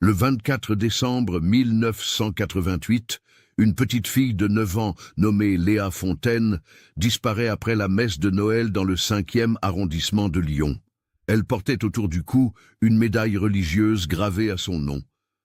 Le 24 décembre 1988, une petite fille de 9 ans nommée Léa Fontaine disparaît après la messe de Noël dans le 5e arrondissement de Lyon. Elle portait autour du cou une médaille religieuse gravée à son nom,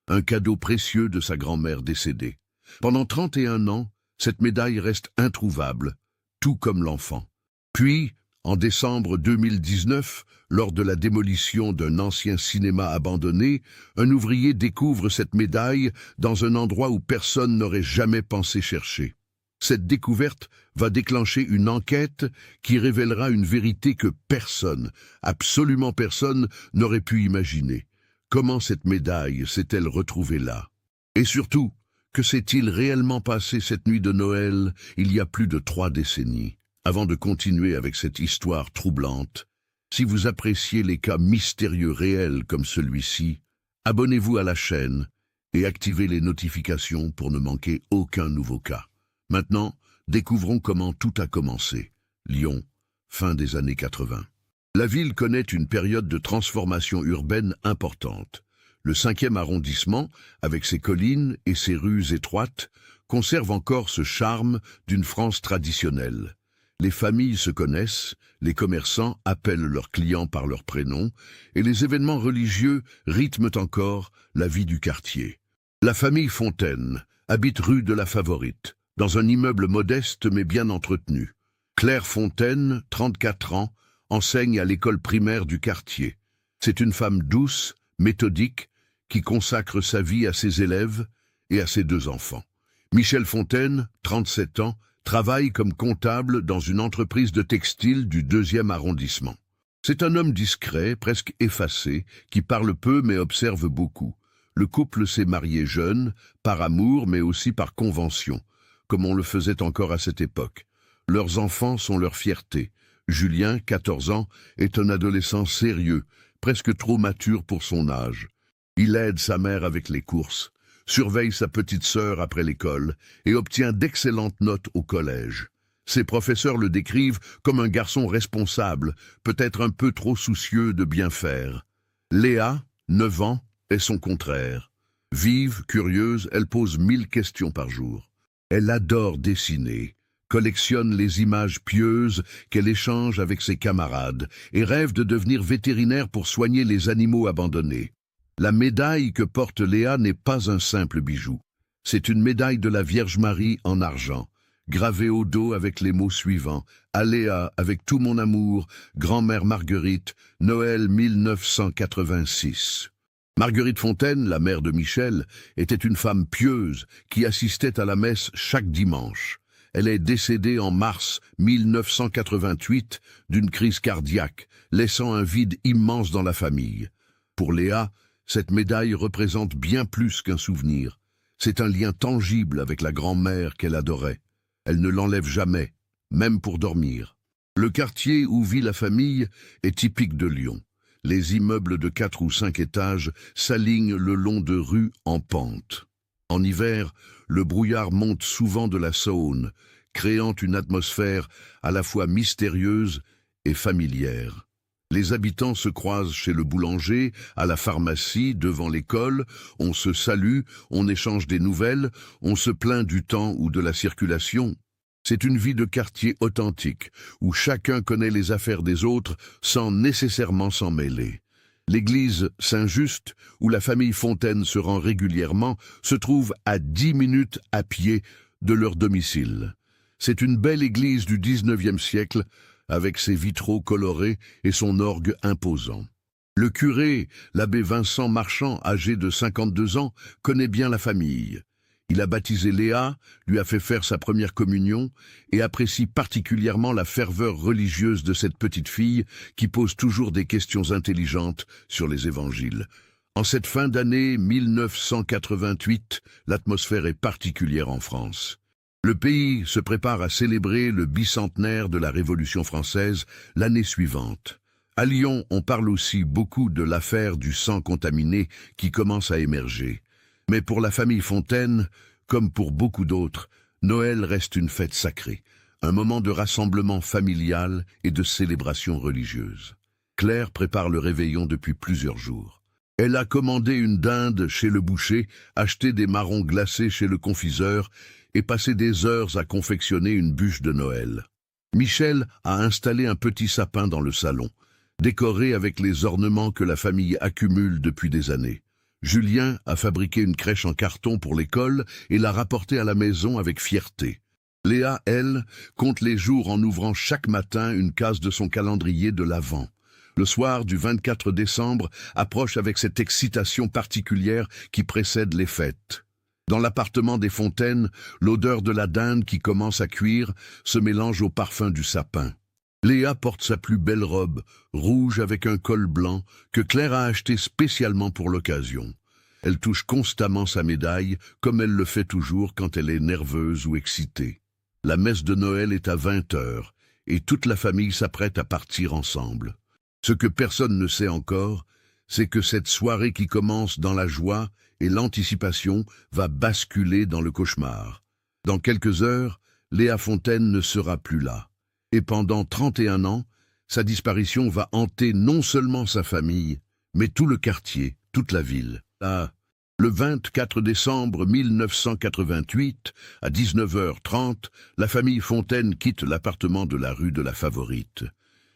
un cadeau précieux de sa grand-mère décédée. Pendant 31 ans, cette médaille reste introuvable, tout comme l'enfant. Puis, en décembre 2019, lors de la démolition d'un ancien cinéma abandonné, un ouvrier découvre cette médaille dans un endroit où personne n'aurait jamais pensé chercher. Cette découverte va déclencher une enquête qui révélera une vérité que personne, absolument personne, n'aurait pu imaginer. Comment cette médaille s'est-elle retrouvée là? Et surtout, que s'est-il réellement passé cette nuit de Noël, il y a plus de 3 décennies? Avant de continuer avec cette histoire troublante, si vous appréciez les cas mystérieux réels comme celui-ci, abonnez-vous à la chaîne et activez les notifications pour ne manquer aucun nouveau cas. Maintenant, découvrons comment tout a commencé. Lyon, fin des années 80. La ville connaît une période de transformation urbaine importante. Le 5e arrondissement, avec ses collines et ses rues étroites, conserve encore ce charme d'une France traditionnelle. Les familles se connaissent, les commerçants appellent leurs clients par leur prénom, et les événements religieux rythment encore la vie du quartier. La famille Fontaine habite rue de la Favorite, dans un immeuble modeste mais bien entretenu. Claire Fontaine, 34 ans, enseigne à l'école primaire du quartier. C'est une femme douce, méthodique, qui consacre sa vie à ses élèves et à ses 2 enfants. Michel Fontaine, 37 ans, travaille comme comptable dans une entreprise de textile du 2e arrondissement. C'est un homme discret, presque effacé, qui parle peu mais observe beaucoup. Le couple s'est marié jeune, par amour mais aussi par convention, comme on le faisait encore à cette époque. Leurs enfants sont leur fierté. Julien, 14 ans, est un adolescent sérieux, presque trop mature pour son âge. Il aide sa mère avec les courses, surveille sa petite sœur après l'école et obtient d'excellentes notes au collège. Ses professeurs le décrivent comme un garçon responsable, peut-être un peu trop soucieux de bien faire. Léa, 9 ans, est son contraire. Vive, curieuse, elle pose 1000 questions par jour. Elle adore dessiner, collectionne les images pieuses qu'elle échange avec ses camarades et rêve de devenir vétérinaire pour soigner les animaux abandonnés. La médaille que porte Léa n'est pas un simple bijou. C'est une médaille de la Vierge Marie en argent, gravée au dos avec les mots suivants. À Léa, avec tout mon amour, grand-mère Marguerite, Noël 1986. Marguerite Fontaine, la mère de Michel, était une femme pieuse qui assistait à la messe chaque dimanche. Elle est décédée en mars 1988 d'une crise cardiaque, laissant un vide immense dans la famille. Pour Léa, cette médaille représente bien plus qu'un souvenir. C'est un lien tangible avec la grand-mère qu'elle adorait. Elle ne l'enlève jamais, même pour dormir. Le quartier où vit la famille est typique de Lyon. Les immeubles de 4 ou 5 étages s'alignent le long de rues en pente. En hiver, le brouillard monte souvent de la Saône, créant une atmosphère à la fois mystérieuse et familière. Les habitants se croisent chez le boulanger, à la pharmacie, devant l'école, on se salue, on échange des nouvelles, on se plaint du temps ou de la circulation. C'est une vie de quartier authentique, où chacun connaît les affaires des autres sans nécessairement s'en mêler. L'église Saint-Just, où la famille Fontaine se rend régulièrement, se trouve à 10 minutes à pied de leur domicile. C'est une belle église du 19e siècle, avec ses vitraux colorés et son orgue imposant. Le curé, l'abbé Vincent Marchand, âgé de 52 ans, connaît bien la famille. Il a baptisé Léa, lui a fait faire sa première communion et apprécie particulièrement la ferveur religieuse de cette petite fille qui pose toujours des questions intelligentes sur les évangiles. En cette fin d'année 1988, l'atmosphère est particulière en France. Le pays se prépare à célébrer le bicentenaire de la Révolution française l'année suivante. À Lyon, on parle aussi beaucoup de l'affaire du sang contaminé qui commence à émerger. Mais pour la famille Fontaine, comme pour beaucoup d'autres, Noël reste une fête sacrée, un moment de rassemblement familial et de célébration religieuse. Claire prépare le réveillon depuis plusieurs jours. Elle a commandé une dinde chez le boucher, acheté des marrons glacés chez le confiseur et passé des heures à confectionner une bûche de Noël. Michel a installé un petit sapin dans le salon, décoré avec les ornements que la famille accumule depuis des années. Julien a fabriqué une crèche en carton pour l'école et l'a rapportée à la maison avec fierté. Léa, elle, compte les jours en ouvrant chaque matin une case de son calendrier de l'Avent. Le soir du 24 décembre approche avec cette excitation particulière qui précède les fêtes. Dans l'appartement des Fontaines, l'odeur de la dinde qui commence à cuire se mélange au parfum du sapin. Léa porte sa plus belle robe, rouge avec un col blanc, que Claire a acheté spécialement pour l'occasion. Elle touche constamment sa médaille, comme elle le fait toujours quand elle est nerveuse ou excitée. La messe de Noël est à 20h, et toute la famille s'apprête à partir ensemble. Ce que personne ne sait encore, c'est que cette soirée qui commence dans la joie et l'anticipation va basculer dans le cauchemar. Dans quelques heures, Léa Fontaine ne sera plus là. Et pendant 31 ans, sa disparition va hanter non seulement sa famille, mais tout le quartier, toute la ville. Là, le 24 décembre 1988, à 19h30, la famille Fontaine quitte l'appartement de la rue de la Favorite.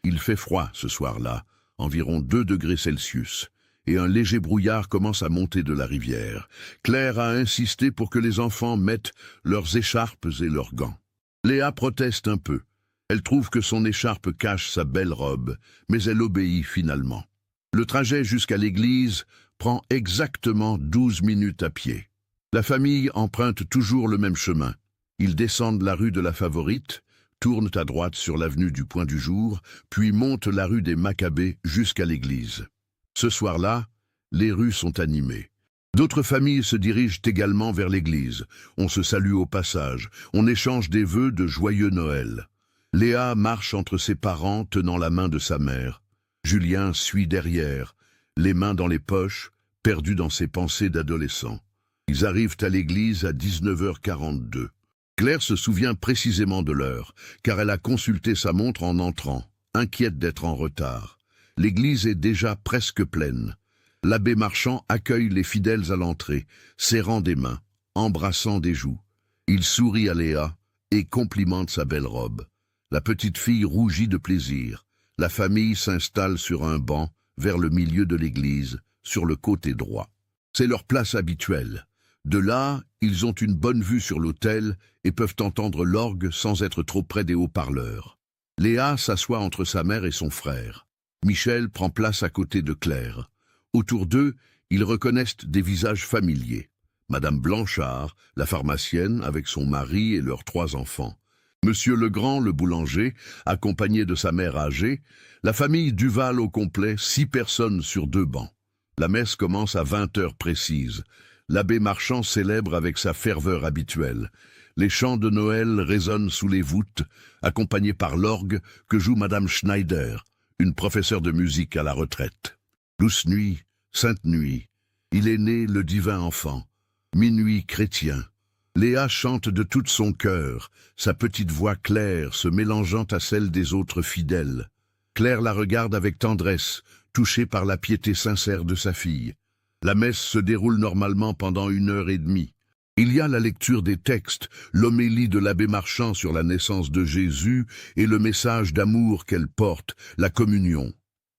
Il fait froid ce soir-là, environ 2 degrés Celsius, et un léger brouillard commence à monter de la rivière. Claire a insisté pour que les enfants mettent leurs écharpes et leurs gants. Léa proteste un peu. Elle trouve que son écharpe cache sa belle robe, mais elle obéit finalement. Le trajet jusqu'à l'église prend exactement 12 minutes à pied. La famille emprunte toujours le même chemin. Ils descendent la rue de la Favorite, tournent à droite sur l'avenue du Point du Jour, puis montent la rue des Maccabées jusqu'à l'église. Ce soir-là, les rues sont animées. D'autres familles se dirigent également vers l'église. On se salue au passage, on échange des vœux de joyeux Noël. Léa marche entre ses parents tenant la main de sa mère. Julien suit derrière, les mains dans les poches, perdu dans ses pensées d'adolescent. Ils arrivent à l'église à 19h42. Claire se souvient précisément de l'heure, car elle a consulté sa montre en entrant, inquiète d'être en retard. L'église est déjà presque pleine. L'abbé Marchand accueille les fidèles à l'entrée, serrant des mains, embrassant des joues. Il sourit à Léa et complimente sa belle robe. La petite fille rougit de plaisir. La famille s'installe sur un banc, vers le milieu de l'église, sur le côté droit. C'est leur place habituelle. De là, ils ont une bonne vue sur l'autel et peuvent entendre l'orgue sans être trop près des haut-parleurs. Léa s'assoit entre sa mère et son frère. Michel prend place à côté de Claire. Autour d'eux, ils reconnaissent des visages familiers. Madame Blanchard, la pharmacienne, avec son mari et leurs 3 enfants. Monsieur Legrand, le boulanger, accompagné de sa mère âgée, la famille Duval au complet, 6 personnes sur 2 bancs. La messe commence à 20h précises. L'abbé Marchand célèbre avec sa ferveur habituelle. Les chants de Noël résonnent sous les voûtes, accompagnés par l'orgue que joue Madame Schneider, une professeure de musique à la retraite. Douce nuit, sainte nuit, il est né le divin enfant. Minuit chrétien. Léa chante de tout son cœur, sa petite voix claire se mélangeant à celle des autres fidèles. Claire la regarde avec tendresse, touchée par la piété sincère de sa fille. La messe se déroule normalement pendant 1h30. Il y a la lecture des textes, l'homélie de l'abbé Marchand sur la naissance de Jésus et le message d'amour qu'elle porte, la communion.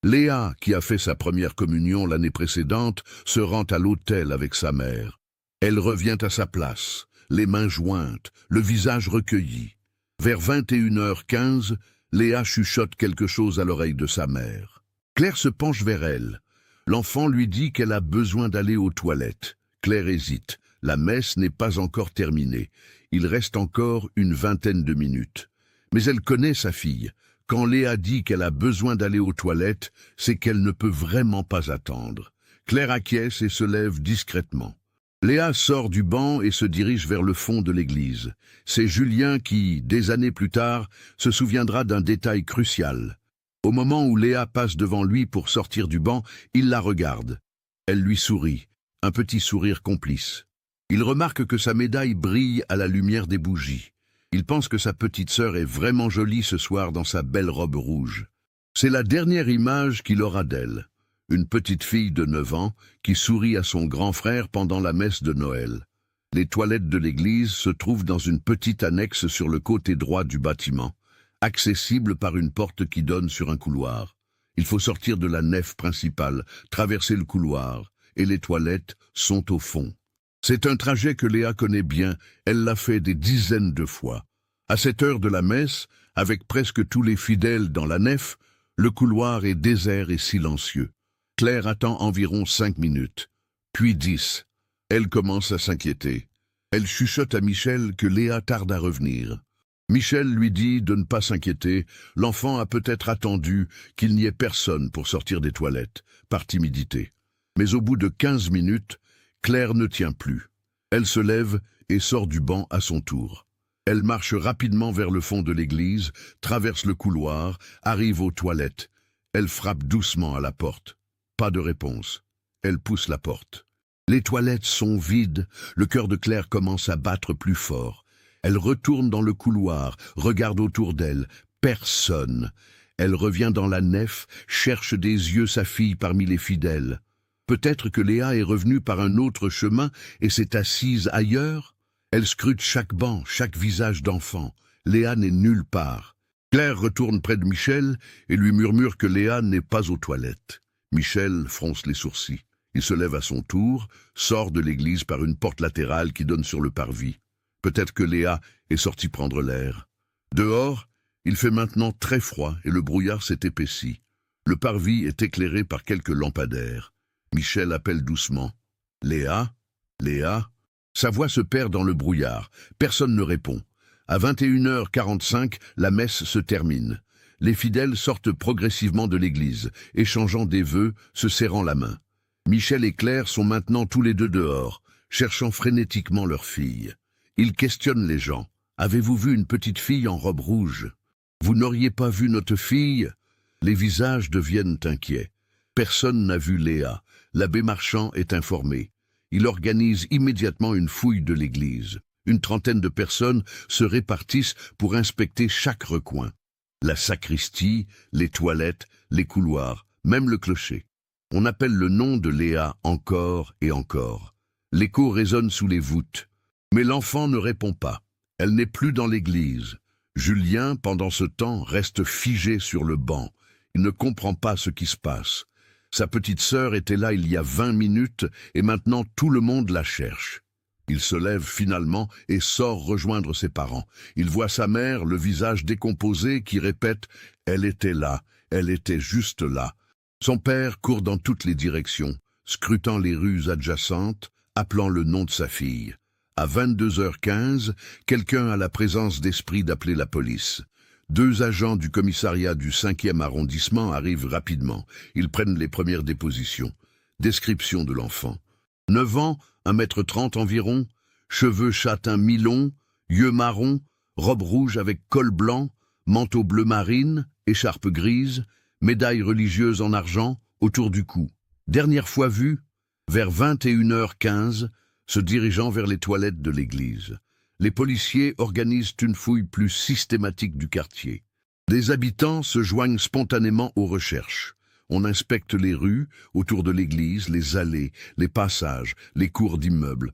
Léa, qui a fait sa première communion l'année précédente, se rend à l'autel avec sa mère. Elle revient à sa place, les mains jointes, le visage recueilli. Vers 21h15, Léa chuchote quelque chose à l'oreille de sa mère. Claire se penche vers elle. L'enfant lui dit qu'elle a besoin d'aller aux toilettes. Claire hésite. La messe n'est pas encore terminée. Il reste encore une 20aine de minutes. Mais elle connaît sa fille. Quand Léa dit qu'elle a besoin d'aller aux toilettes, c'est qu'elle ne peut vraiment pas attendre. Claire acquiesce et se lève discrètement. Léa sort du banc et se dirige vers le fond de l'église. C'est Julien qui, des années plus tard, se souviendra d'un détail crucial. Au moment où Léa passe devant lui pour sortir du banc, il la regarde. Elle lui sourit, un petit sourire complice. Il remarque que sa médaille brille à la lumière des bougies. Il pense que sa petite sœur est vraiment jolie ce soir dans sa belle robe rouge. C'est la dernière image qu'il aura d'elle. une petite fille de 9 ans qui sourit à son grand frère pendant la messe de Noël. Les toilettes de l'église se trouvent dans une petite annexe sur le côté droit du bâtiment, accessible par une porte qui donne sur un couloir. Il faut sortir de la nef principale, traverser le couloir, et les toilettes sont au fond. C'est un trajet que Léa connaît bien, elle l'a fait des dizaines de fois. À cette heure de la messe, avec presque tous les fidèles dans la nef, le couloir est désert et silencieux. Claire attend environ 5 minutes, puis 10. Elle commence à s'inquiéter. Elle chuchote à Michel que Léa tarde à revenir. Michel lui dit de ne pas s'inquiéter, l'enfant a peut-être attendu qu'il n'y ait personne pour sortir des toilettes, par timidité. Mais au bout de 15 minutes, Claire ne tient plus. Elle se lève et sort du banc à son tour. Elle marche rapidement vers le fond de l'église, traverse le couloir, arrive aux toilettes. Elle frappe doucement à la porte. Pas de réponse. Elle pousse la porte. Les toilettes sont vides. Le cœur de Claire commence à battre plus fort. Elle retourne dans le couloir, regarde autour d'elle. Personne. Elle revient dans la nef, cherche des yeux sa fille parmi les fidèles. Peut-être que Léa est revenue par un autre chemin et s'est assise ailleurs. Elle scrute chaque banc, chaque visage d'enfant. Léa n'est nulle part. Claire retourne près de Michel et lui murmure que Léa n'est pas aux toilettes. Michel fronce les sourcils. Il se lève à son tour, sort de l'église par une porte latérale qui donne sur le parvis. Peut-être que Léa est sortie prendre l'air. Dehors, il fait maintenant très froid et le brouillard s'est épaissi. Le parvis est éclairé par quelques lampadaires. Michel appelle doucement. « Léa ? Léa ?» Sa voix se perd dans le brouillard. Personne ne répond. À 21h45, la messe se termine. Les fidèles sortent progressivement de l'église, échangeant des vœux, se serrant la main. Michel et Claire sont maintenant tous les deux dehors, cherchant frénétiquement leur fille. Ils questionnent les gens. « Avez-vous vu une petite fille en robe rouge ? Vous n'auriez pas vu notre fille ?» Les visages deviennent inquiets. Personne n'a vu Léa. L'abbé Marchand est informé. Il organise immédiatement une fouille de l'église. Une trentaine de personnes se répartissent pour inspecter chaque recoin. La sacristie, les toilettes, les couloirs, même le clocher. On appelle le nom de Léa encore et encore. L'écho résonne sous les voûtes. Mais l'enfant ne répond pas. Elle n'est plus dans l'église. Julien, pendant ce temps, reste figé sur le banc. Il ne comprend pas ce qui se passe. Sa petite sœur était là il y a 20 minutes et maintenant tout le monde la cherche. Il se lève finalement et sort rejoindre ses parents. Il voit sa mère, le visage décomposé, qui répète « Elle était là, elle était juste là ». Son père court dans toutes les directions, scrutant les rues adjacentes, appelant le nom de sa fille. À 22h15, quelqu'un a la présence d'esprit d'appeler la police. 2 agents du commissariat du 5e arrondissement arrivent rapidement. Ils prennent les premières dépositions. Description de l'enfant. 9 ans, 1,30 m environ, cheveux châtains mi-longs, yeux marrons, robe rouge avec col blanc, manteau bleu marine, écharpe grise, médaille religieuse en argent autour du cou. Dernière fois vue, vers 21h15, se dirigeant vers les toilettes de l'église. Les policiers organisent une fouille plus systématique du quartier. Des habitants se joignent spontanément aux recherches. On inspecte les rues, autour de l'église, les allées, les passages, les cours d'immeubles.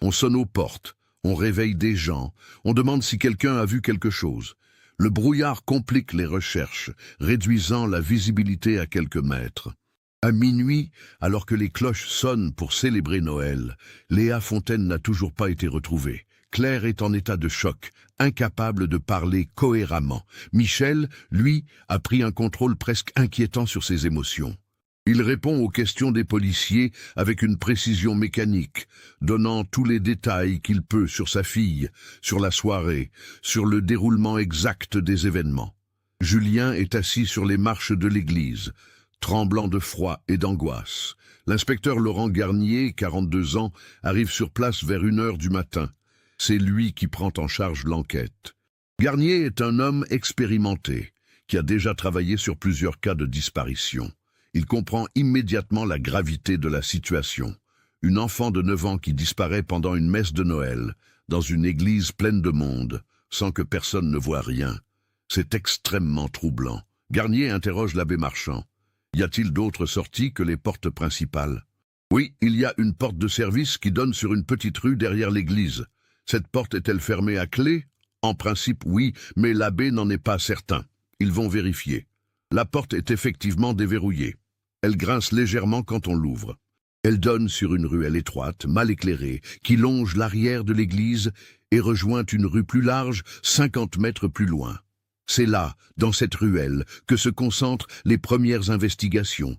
On sonne aux portes, on réveille des gens, on demande si quelqu'un a vu quelque chose. Le brouillard complique les recherches, réduisant la visibilité à quelques mètres. À minuit, alors que les cloches sonnent pour célébrer Noël, Léa Fontaine n'a toujours pas été retrouvée. Claire est en état de choc, incapable de parler cohéremment. Michel, lui, a pris un contrôle presque inquiétant sur ses émotions. Il répond aux questions des policiers avec une précision mécanique, donnant tous les détails qu'il peut sur sa fille, sur la soirée, sur le déroulement exact des événements. Julien est assis sur les marches de l'église, tremblant de froid et d'angoisse. L'inspecteur Laurent Garnier, 42 ans, arrive sur place vers 1h du matin. C'est lui qui prend en charge l'enquête. Garnier est un homme expérimenté, qui a déjà travaillé sur plusieurs cas de disparition. Il comprend immédiatement la gravité de la situation. Une enfant de 9 ans qui disparaît pendant une messe de Noël, dans une église pleine de monde, sans que personne ne voie rien. C'est extrêmement troublant. Garnier interroge l'abbé Marchand. Y a-t-il d'autres sorties que les portes principales? Oui, il y a une porte de service qui donne sur une petite rue derrière l'église. Cette porte est-elle fermée à clé? En principe, oui, mais l'abbé n'en est pas certain. Ils vont vérifier. La porte est effectivement déverrouillée. Elle grince légèrement quand on l'ouvre. Elle donne sur une ruelle étroite, mal éclairée, qui longe l'arrière de l'église et rejoint une rue plus large, 50 mètres plus loin. C'est là, dans cette ruelle, que se concentrent les premières investigations.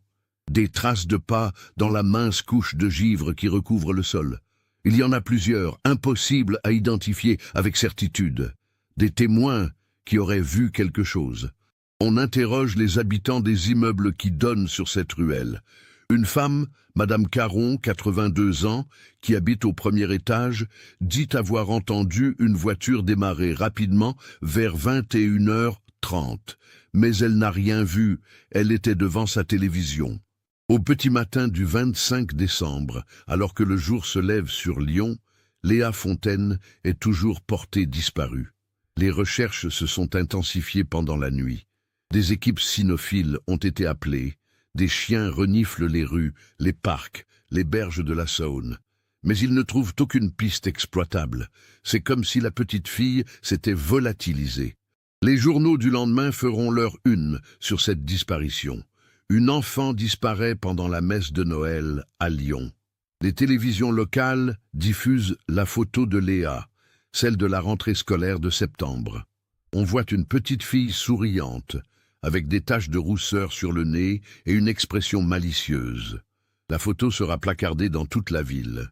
Des traces de pas dans la mince couche de givre qui recouvre le sol. Il y en a plusieurs, impossibles à identifier avec certitude. Des témoins qui auraient vu quelque chose. On interroge les habitants des immeubles qui donnent sur cette ruelle. Une femme, Madame Caron, 82 ans, qui habite au premier étage, dit avoir entendu une voiture démarrer rapidement vers 21h30. Mais elle n'a rien vu, elle était devant sa télévision. Au petit matin du 25 décembre, alors que le jour se lève sur Lyon, Léa Fontaine est toujours portée disparue. Les recherches se sont intensifiées pendant la nuit. Des équipes cynophiles ont été appelées. Des chiens reniflent les rues, les parcs, les berges de la Saône. Mais ils ne trouvent aucune piste exploitable. C'est comme si la petite fille s'était volatilisée. Les journaux du lendemain feront leur une sur cette disparition. Une enfant disparaît pendant la messe de Noël à Lyon. Les télévisions locales diffusent la photo de Léa, celle de la rentrée scolaire de septembre. On voit une petite fille souriante, avec des taches de rousseur sur le nez et une expression malicieuse. La photo sera placardée dans toute la ville.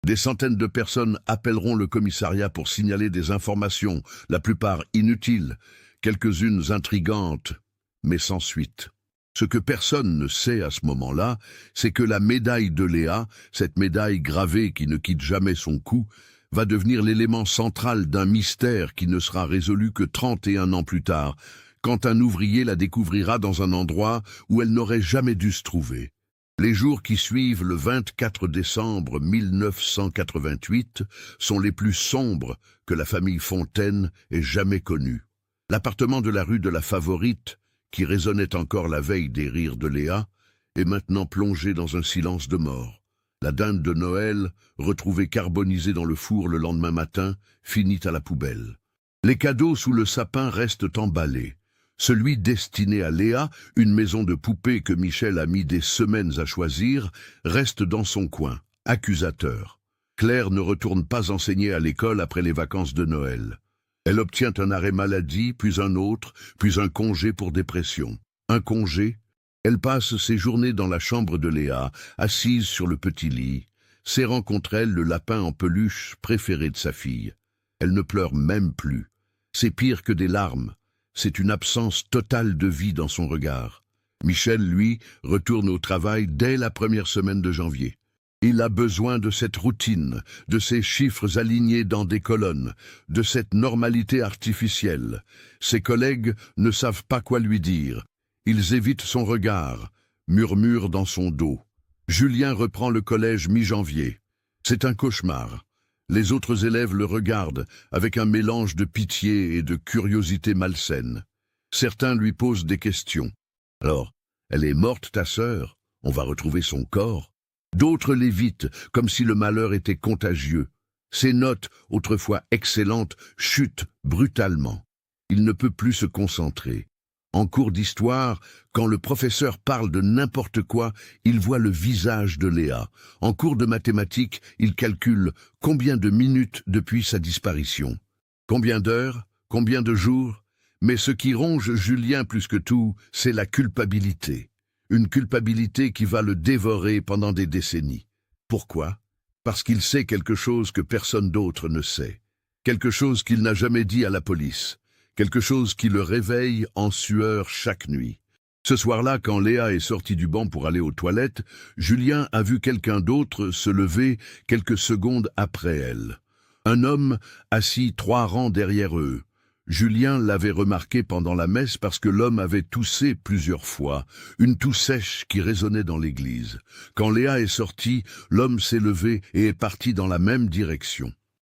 Des centaines de personnes appelleront le commissariat pour signaler des informations, la plupart inutiles, quelques-unes intrigantes, mais sans suite. Ce que personne ne sait à ce moment-là, c'est que la médaille de Léa, cette médaille gravée qui ne quitte jamais son cou, va devenir l'élément central d'un mystère qui ne sera résolu que 31 ans plus tard, quand un ouvrier la découvrira dans un endroit où elle n'aurait jamais dû se trouver. Les jours qui suivent le 24 décembre 1988 sont les plus sombres que la famille Fontaine ait jamais connus. L'appartement de la rue de la Favorite, qui résonnait encore la veille des rires de Léa, est maintenant plongé dans un silence de mort. La dinde de Noël, retrouvée carbonisée dans le four le lendemain matin, finit à la poubelle. Les cadeaux sous le sapin restent emballés. Celui destiné à Léa, une maison de poupée que Michel a mis des semaines à choisir, reste dans son coin, accusateur. Claire ne retourne pas enseigner à l'école après les vacances de Noël. Elle obtient un arrêt maladie, puis un autre, puis un congé pour dépression. Un congé? Elle passe ses journées dans la chambre de Léa, assise sur le petit lit, serrant contre elle le lapin en peluche préféré de sa fille. Elle ne pleure même plus. C'est pire que des larmes. C'est une absence totale de vie dans son regard. Michel, lui, retourne au travail dès la première semaine de janvier. Il a besoin de cette routine, de ces chiffres alignés dans des colonnes, de cette normalité artificielle. Ses collègues ne savent pas quoi lui dire. Ils évitent son regard, murmurent dans son dos. Julien reprend le collège mi-janvier. C'est un cauchemar. Les autres élèves le regardent avec un mélange de pitié et de curiosité malsaine. Certains lui posent des questions. « Alors, elle est morte, ta sœur? On va retrouver son corps ?» D'autres l'évitent, comme si le malheur était contagieux. Ses notes, autrefois excellentes, chutent brutalement. Il ne peut plus se concentrer. En cours d'histoire, quand le professeur parle de n'importe quoi, il voit le visage de Léa. En cours de mathématiques, il calcule combien de minutes depuis sa disparition. Combien d'heures? Combien de jours? Mais ce qui ronge Julien plus que tout, c'est la culpabilité. Une culpabilité qui va le dévorer pendant des décennies. Pourquoi? Parce qu'il sait quelque chose que personne d'autre ne sait. Quelque chose qu'il n'a jamais dit à la police. Quelque chose qui le réveille en sueur chaque nuit. Ce soir-là, quand Léa est sortie du banc pour aller aux toilettes, Julien a vu quelqu'un d'autre se lever quelques secondes après elle. Un homme assis 3 rangs derrière eux. Julien l'avait remarqué pendant la messe parce que l'homme avait toussé plusieurs fois, une toux sèche qui résonnait dans l'église. Quand Léa est sortie, l'homme s'est levé et est parti dans la même direction.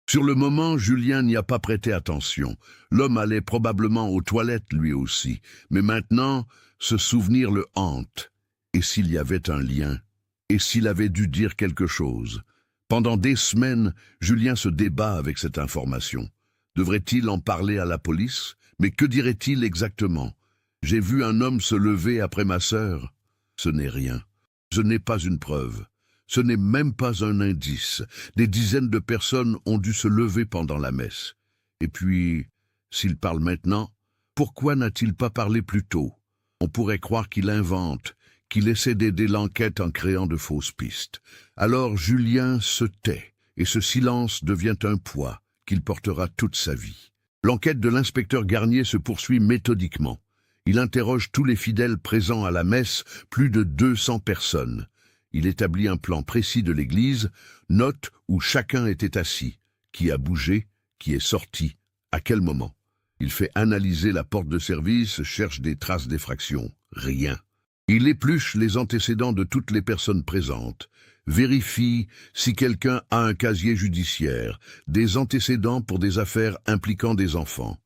Sur le moment, Julien n'y a pas prêté attention. L'homme allait probablement aux toilettes lui aussi, mais maintenant, ce souvenir le hante. Et s'il y avait un lien? Et s'il avait dû dire quelque chose? Pendant des semaines, Julien se débat avec cette information. Devrait-il en parler à la police? Mais que dirait-il exactement? J'ai vu un homme se lever après ma sœur. Ce n'est rien. Ce n'est pas une preuve. Ce n'est même pas un indice. Des dizaines de personnes ont dû se lever pendant la messe. Et puis, s'il parle maintenant, pourquoi n'a-t-il pas parlé plus tôt? On pourrait croire qu'il invente, qu'il essaie d'aider l'enquête en créant de fausses pistes. Alors Julien se tait, et ce silence devient un poids qu'il portera toute sa vie. L'enquête de l'inspecteur Garnier se poursuit méthodiquement. Il interroge tous les fidèles présents à la messe, plus de 200 personnes. Il établit un plan précis de l'église, note où chacun était assis, qui a bougé, qui est sorti, à quel moment. Il fait analyser la porte de service, cherche des traces d'effraction. Rien. Il épluche les antécédents de toutes les personnes présentes, vérifie si quelqu'un a un casier judiciaire, des antécédents pour des affaires impliquant des enfants.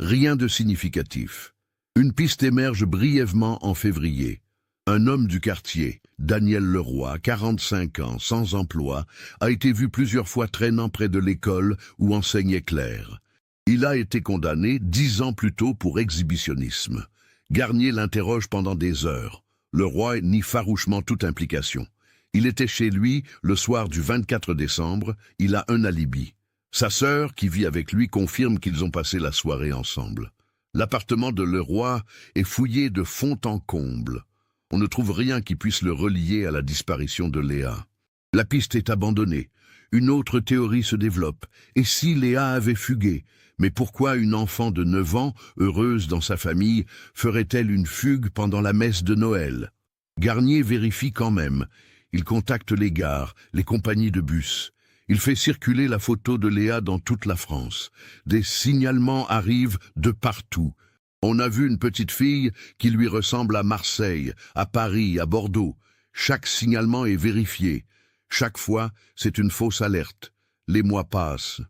Rien de significatif. Une piste émerge brièvement en février. Un homme du quartier, Daniel Leroy, 45 ans, sans emploi, a été vu plusieurs fois traînant près de l'école où enseignait Claire. Il a été condamné 10 ans plus tôt pour exhibitionnisme. Garnier l'interroge pendant des heures. Leroy nie farouchement toute implication. Il était chez lui le soir du 24 décembre, il a un alibi. Sa sœur, qui vit avec lui, confirme qu'ils ont passé la soirée ensemble. L'appartement de Leroy est fouillé de fond en comble. On ne trouve rien qui puisse le relier à la disparition de Léa. La piste est abandonnée. Une autre théorie se développe. Et si Léa avait fugué? Mais pourquoi une enfant de 9 ans, heureuse dans sa famille, ferait-elle une fugue pendant la messe de Noël? Garnier vérifie quand même. Il contacte les gares, les compagnies de bus. Il fait circuler la photo de Léa dans toute la France. Des signalements arrivent de partout. On a vu une petite fille qui lui ressemble à Marseille, à Paris, à Bordeaux. Chaque signalement est vérifié. Chaque fois, c'est une fausse alerte. Les mois passent.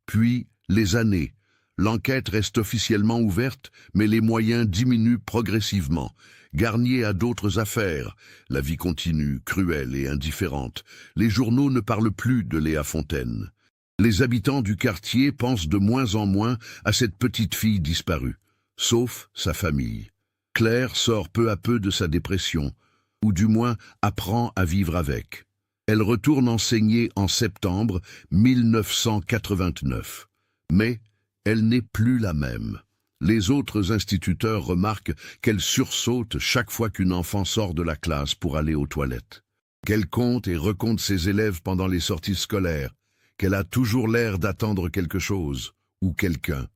Puis, les années. L'enquête reste officiellement ouverte, mais les moyens diminuent progressivement. Garnier a d'autres affaires. La vie continue, cruelle et indifférente. Les journaux ne parlent plus de Léa Fontaine. Les habitants du quartier pensent de moins en moins à cette petite fille disparue, sauf sa famille. Claire sort peu à peu de sa dépression, ou du moins apprend à vivre avec. Elle retourne enseigner en septembre 1989. Mais elle n'est plus la même. Les autres instituteurs remarquent qu'elle sursaute chaque fois qu'une enfant sort de la classe pour aller aux toilettes. Qu'elle compte et recompte ses élèves pendant les sorties scolaires. Qu'elle a toujours l'air d'attendre quelque chose, ou quelqu'un.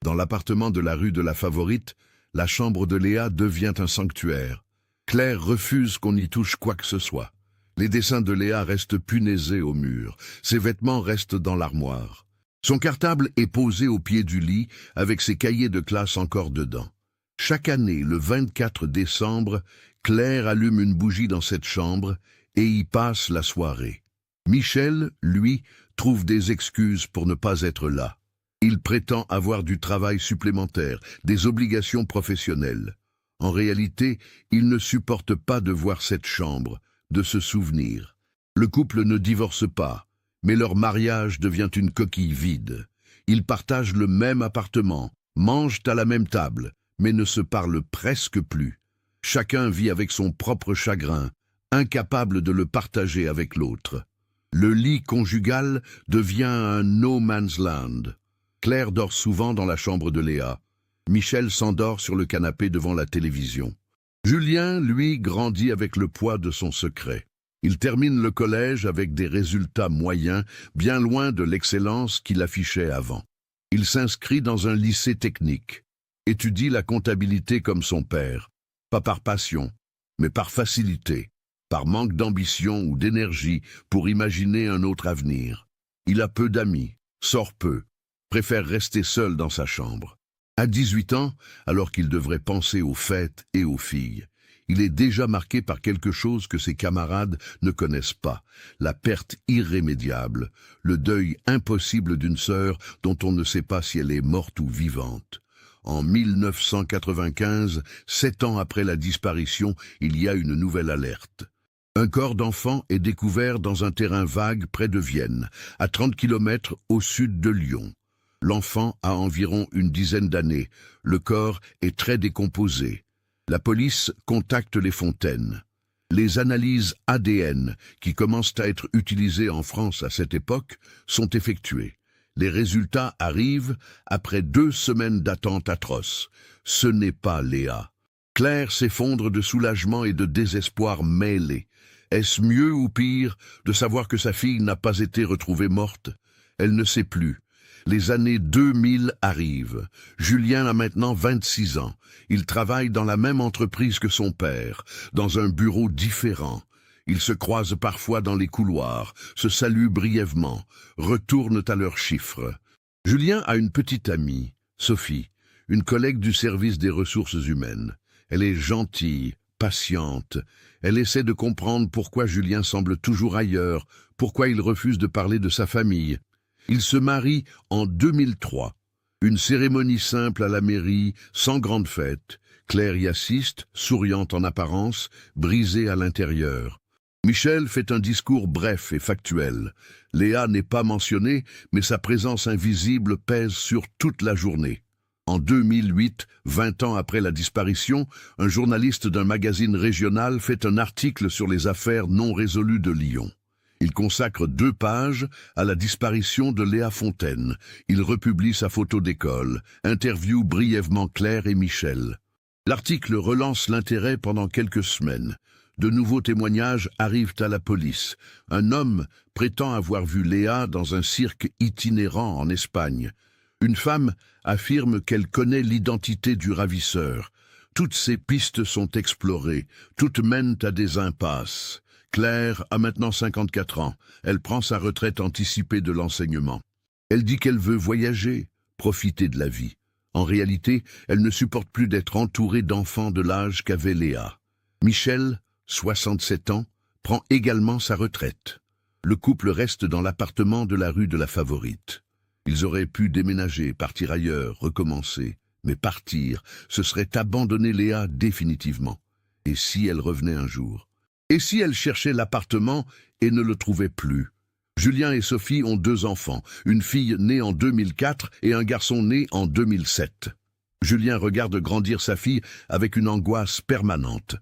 Dans l'appartement de la rue de la Favorite, la chambre de Léa devient un sanctuaire. Claire refuse qu'on y touche quoi que ce soit. Les dessins de Léa restent punaisés au mur. Ses vêtements restent dans l'armoire. Son cartable est posé au pied du lit avec ses cahiers de classe encore dedans. Chaque année, le 24 décembre, Claire allume une bougie dans cette chambre et y passe la soirée. Michel, lui, trouve des excuses pour ne pas être là. Il prétend avoir du travail supplémentaire, des obligations professionnelles. En réalité, il ne supporte pas de voir cette chambre, de se souvenir. Le couple ne divorce pas, mais leur mariage devient une coquille vide. Ils partagent le même appartement, mangent à la même table, mais ne se parlent presque plus. Chacun vit avec son propre chagrin, incapable de le partager avec l'autre. Le lit conjugal devient un no man's land. Claire dort souvent dans la chambre de Léa. Michel s'endort sur le canapé devant la télévision. Julien, lui, grandit avec le poids de son secret. Il termine le collège avec des résultats moyens, bien loin de l'excellence qu'il affichait avant. Il s'inscrit dans un lycée technique, étudie la comptabilité comme son père, pas par passion, mais par facilité, par manque d'ambition ou d'énergie pour imaginer un autre avenir. Il a peu d'amis, sort peu, préfère rester seul dans sa chambre. À 18 ans, alors qu'il devrait penser aux fêtes et aux filles, il est déjà marqué par quelque chose que ses camarades ne connaissent pas, la perte irrémédiable, le deuil impossible d'une sœur dont on ne sait pas si elle est morte ou vivante. En 1995, 7 ans après la disparition, il y a une nouvelle alerte. Un corps d'enfant est découvert dans un terrain vague près de Vienne, à 30 km au sud de Lyon. L'enfant a environ une dizaine d'années. Le corps est très décomposé. La police contacte les Fontaine. Les analyses ADN, qui commencent à être utilisées en France à cette époque, sont effectuées. Les résultats arrivent après 2 semaines d'attente atroce. Ce n'est pas Léa. Claire s'effondre de soulagement et de désespoir mêlés. Est-ce mieux ou pire de savoir que sa fille n'a pas été retrouvée morte? Elle ne sait plus. Les années 2000 arrivent. Julien a maintenant 26 ans. Il travaille dans la même entreprise que son père, dans un bureau différent. Ils se croisent parfois dans les couloirs, se saluent brièvement, retournent à leurs chiffres. Julien a une petite amie, Sophie, une collègue du service des ressources humaines. Elle est gentille, patiente. Elle essaie de comprendre pourquoi Julien semble toujours ailleurs, pourquoi il refuse de parler de sa famille. Il se marie en 2003. Une cérémonie simple à la mairie, sans grande fête. Claire y assiste, souriante en apparence, brisée à l'intérieur. Michel fait un discours bref et factuel. Léa n'est pas mentionnée, mais sa présence invisible pèse sur toute la journée. En 2008, 20 ans après la disparition, un journaliste d'un magazine régional fait un article sur les affaires non résolues de Lyon. Il consacre 2 pages à la disparition de Léa Fontaine. Il republie sa photo d'école, interviewe brièvement Claire et Michel. L'article relance l'intérêt pendant quelques semaines. De nouveaux témoignages arrivent à la police. Un homme prétend avoir vu Léa dans un cirque itinérant en Espagne. Une femme affirme qu'elle connaît l'identité du ravisseur. Toutes ces pistes sont explorées, toutes mènent à des impasses. Claire a maintenant 54 ans. Elle prend sa retraite anticipée de l'enseignement. Elle dit qu'elle veut voyager, profiter de la vie. En réalité, elle ne supporte plus d'être entourée d'enfants de l'âge qu'avait Léa. Michel, 67 ans, prend également sa retraite. Le couple reste dans l'appartement de la rue de la Favorite. Ils auraient pu déménager, partir ailleurs, recommencer. Mais partir, ce serait abandonner Léa définitivement. Et si elle revenait un jour? Et si elle cherchait l'appartement et ne le trouvait plus? Julien et Sophie ont 2 enfants, une fille née en 2004 et un garçon né en 2007. Julien regarde grandir sa fille avec une angoisse permanente.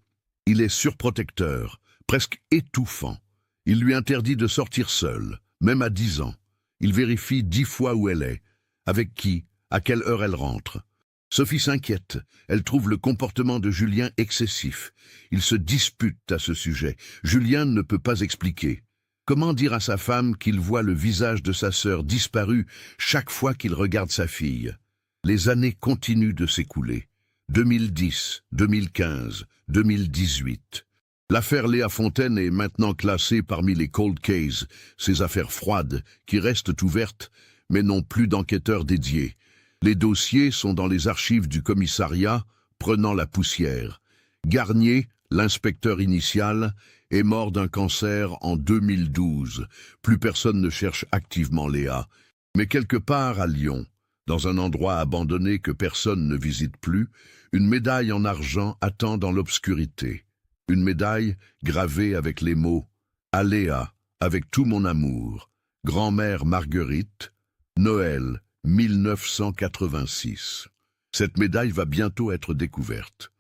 Il est surprotecteur, presque étouffant. Il lui interdit de sortir seul, même à 10 ans. Il vérifie 10 fois où elle est, avec qui, à quelle heure elle rentre. Sophie s'inquiète. Elle trouve le comportement de Julien excessif. Ils se disputent à ce sujet. Julien ne peut pas expliquer. Comment dire à sa femme qu'il voit le visage de sa sœur disparu chaque fois qu'il regarde sa fille? Les années continuent de s'écouler. 2010, 2015, 2018. L'affaire Léa Fontaine est maintenant classée parmi les cold cases, ces affaires froides qui restent ouvertes mais n'ont plus d'enquêteurs dédiés. Les dossiers sont dans les archives du commissariat, prenant la poussière. Garnier, l'inspecteur initial, est mort d'un cancer en 2012. Plus personne ne cherche activement Léa. Mais quelque part à Lyon, dans un endroit abandonné que personne ne visite plus, une médaille en argent attend dans l'obscurité. Une médaille gravée avec les mots « À Léa, avec tout mon amour, grand-mère Marguerite, Noël 1986 ». Cette médaille va bientôt être découverte.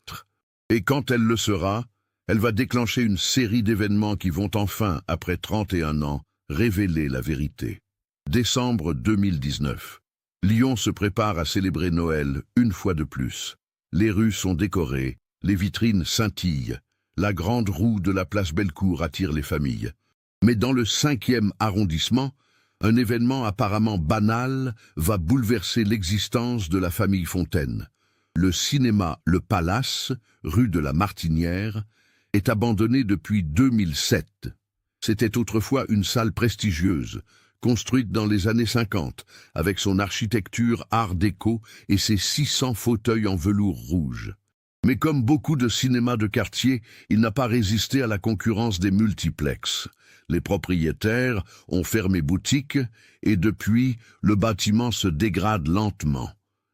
Et quand elle le sera, elle va déclencher une série d'événements qui vont enfin, après 31 ans, révéler la vérité. Décembre 2019. Lyon se prépare à célébrer Noël une fois de plus. Les rues sont décorées, les vitrines scintillent. La grande roue de la place Bellecour attire les familles. Mais dans le 5e arrondissement, un événement apparemment banal va bouleverser l'existence de la famille Fontaine. Le cinéma Le Palace, rue de la Martinière, est abandonné depuis 2007. C'était autrefois une salle prestigieuse, construite dans les années 50, avec son architecture art déco et ses 600 fauteuils en velours rouge. Mais comme beaucoup de cinémas de quartier, il n'a pas résisté à la concurrence des multiplexes. Les propriétaires ont fermé boutique et depuis, le bâtiment se dégrade lentement.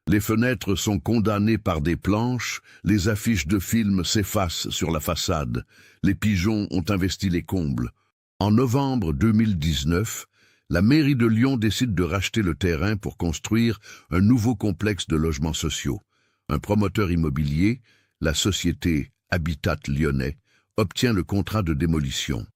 Les fenêtres sont condamnées par des planches, les affiches de films s'effacent sur la façade, les pigeons ont investi les combles. En novembre 2019, la mairie de Lyon décide de racheter le terrain pour construire un nouveau complexe de logements sociaux. Un promoteur immobilier, la société Habitat Lyonnais, obtient le contrat de démolition.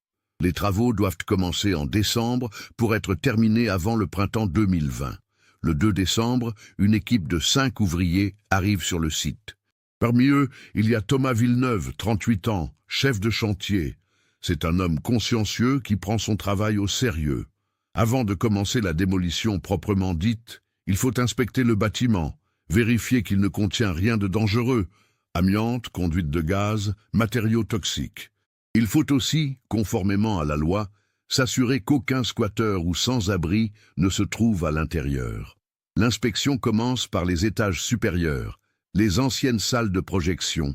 Les travaux doivent commencer en décembre pour être terminés avant le printemps 2020. Le 2 décembre, une équipe de 5 ouvriers arrive sur le site. Parmi eux, il y a Thomas Villeneuve, 38 ans, chef de chantier. C'est un homme consciencieux qui prend son travail au sérieux. Avant de commencer la démolition proprement dite, il faut inspecter le bâtiment, vérifier qu'il ne contient rien de dangereux, amiante, conduite de gaz, matériaux toxiques. Il faut aussi, conformément à la loi, s'assurer qu'aucun squatteur ou sans-abri ne se trouve à l'intérieur. L'inspection commence par les étages supérieurs, les anciennes salles de projection,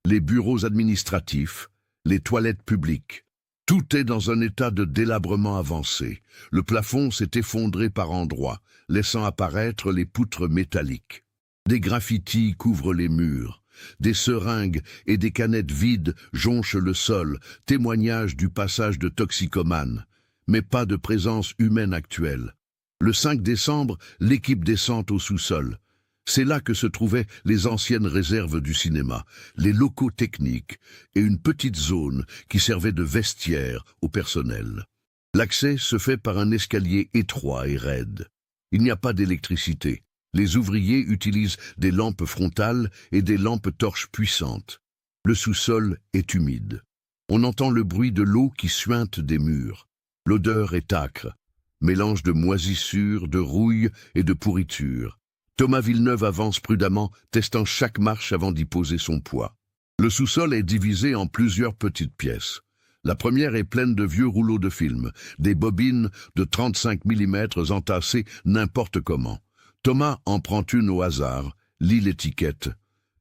les bureaux administratifs, les toilettes publiques. Tout est dans un état de délabrement avancé. Le plafond s'est effondré par endroits, laissant apparaître les poutres métalliques. Des graffitis couvrent les murs. Des seringues et des canettes vides jonchent le sol, témoignage du passage de toxicomanes. Mais pas de présence humaine actuelle. Le 5 décembre, l'équipe descend au sous-sol. C'est là que se trouvaient les anciennes réserves du cinéma, les locaux techniques et une petite zone qui servait de vestiaire au personnel. L'accès se fait par un escalier étroit et raide. Il n'y a pas d'électricité. Les ouvriers utilisent des lampes frontales et des lampes torches puissantes. Le sous-sol est humide. On entend le bruit de l'eau qui suinte des murs. L'odeur est âcre, mélange de moisissure, de rouille et de pourriture. Thomas Villeneuve avance prudemment, testant chaque marche avant d'y poser son poids. Le sous-sol est divisé en plusieurs petites pièces. La première est pleine de vieux rouleaux de film, des bobines de 35 mm entassées n'importe comment. Thomas en prend une au hasard, lit l'étiquette.